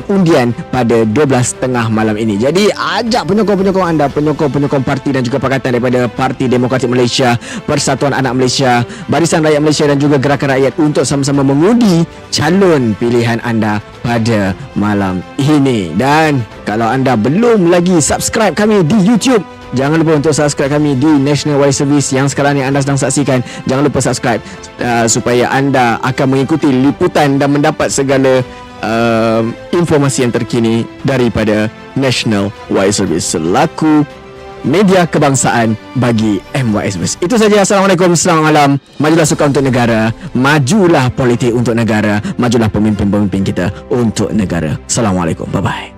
undian pada 12.30 malam ini. Jadi ajak penyokong-penyokong anda, penyokong-penyokong parti dan juga pakatan daripada Parti Demokratik Malaysia, Persatuan Anak Malaysia, Barisan Rakyat Malaysia dan juga Gerakan Rakyat untuk sama-sama mengundi calon pilihan anda pada malam ini. Dan kalau anda belum lagi subscribe kami di YouTube, jangan lupa untuk subscribe kami di National Wide Service yang sekarang ni anda sedang saksikan. Jangan lupa subscribe supaya anda akan mengikuti liputan dan mendapat segala informasi yang terkini daripada National MYSverse selaku media kebangsaan bagi MYSverse. Itu saja. Assalamualaikum, selamat malam. Majulah sukan untuk negara, majulah politik untuk negara, majulah pemimpin-pemimpin kita untuk negara. Assalamualaikum, bye-bye.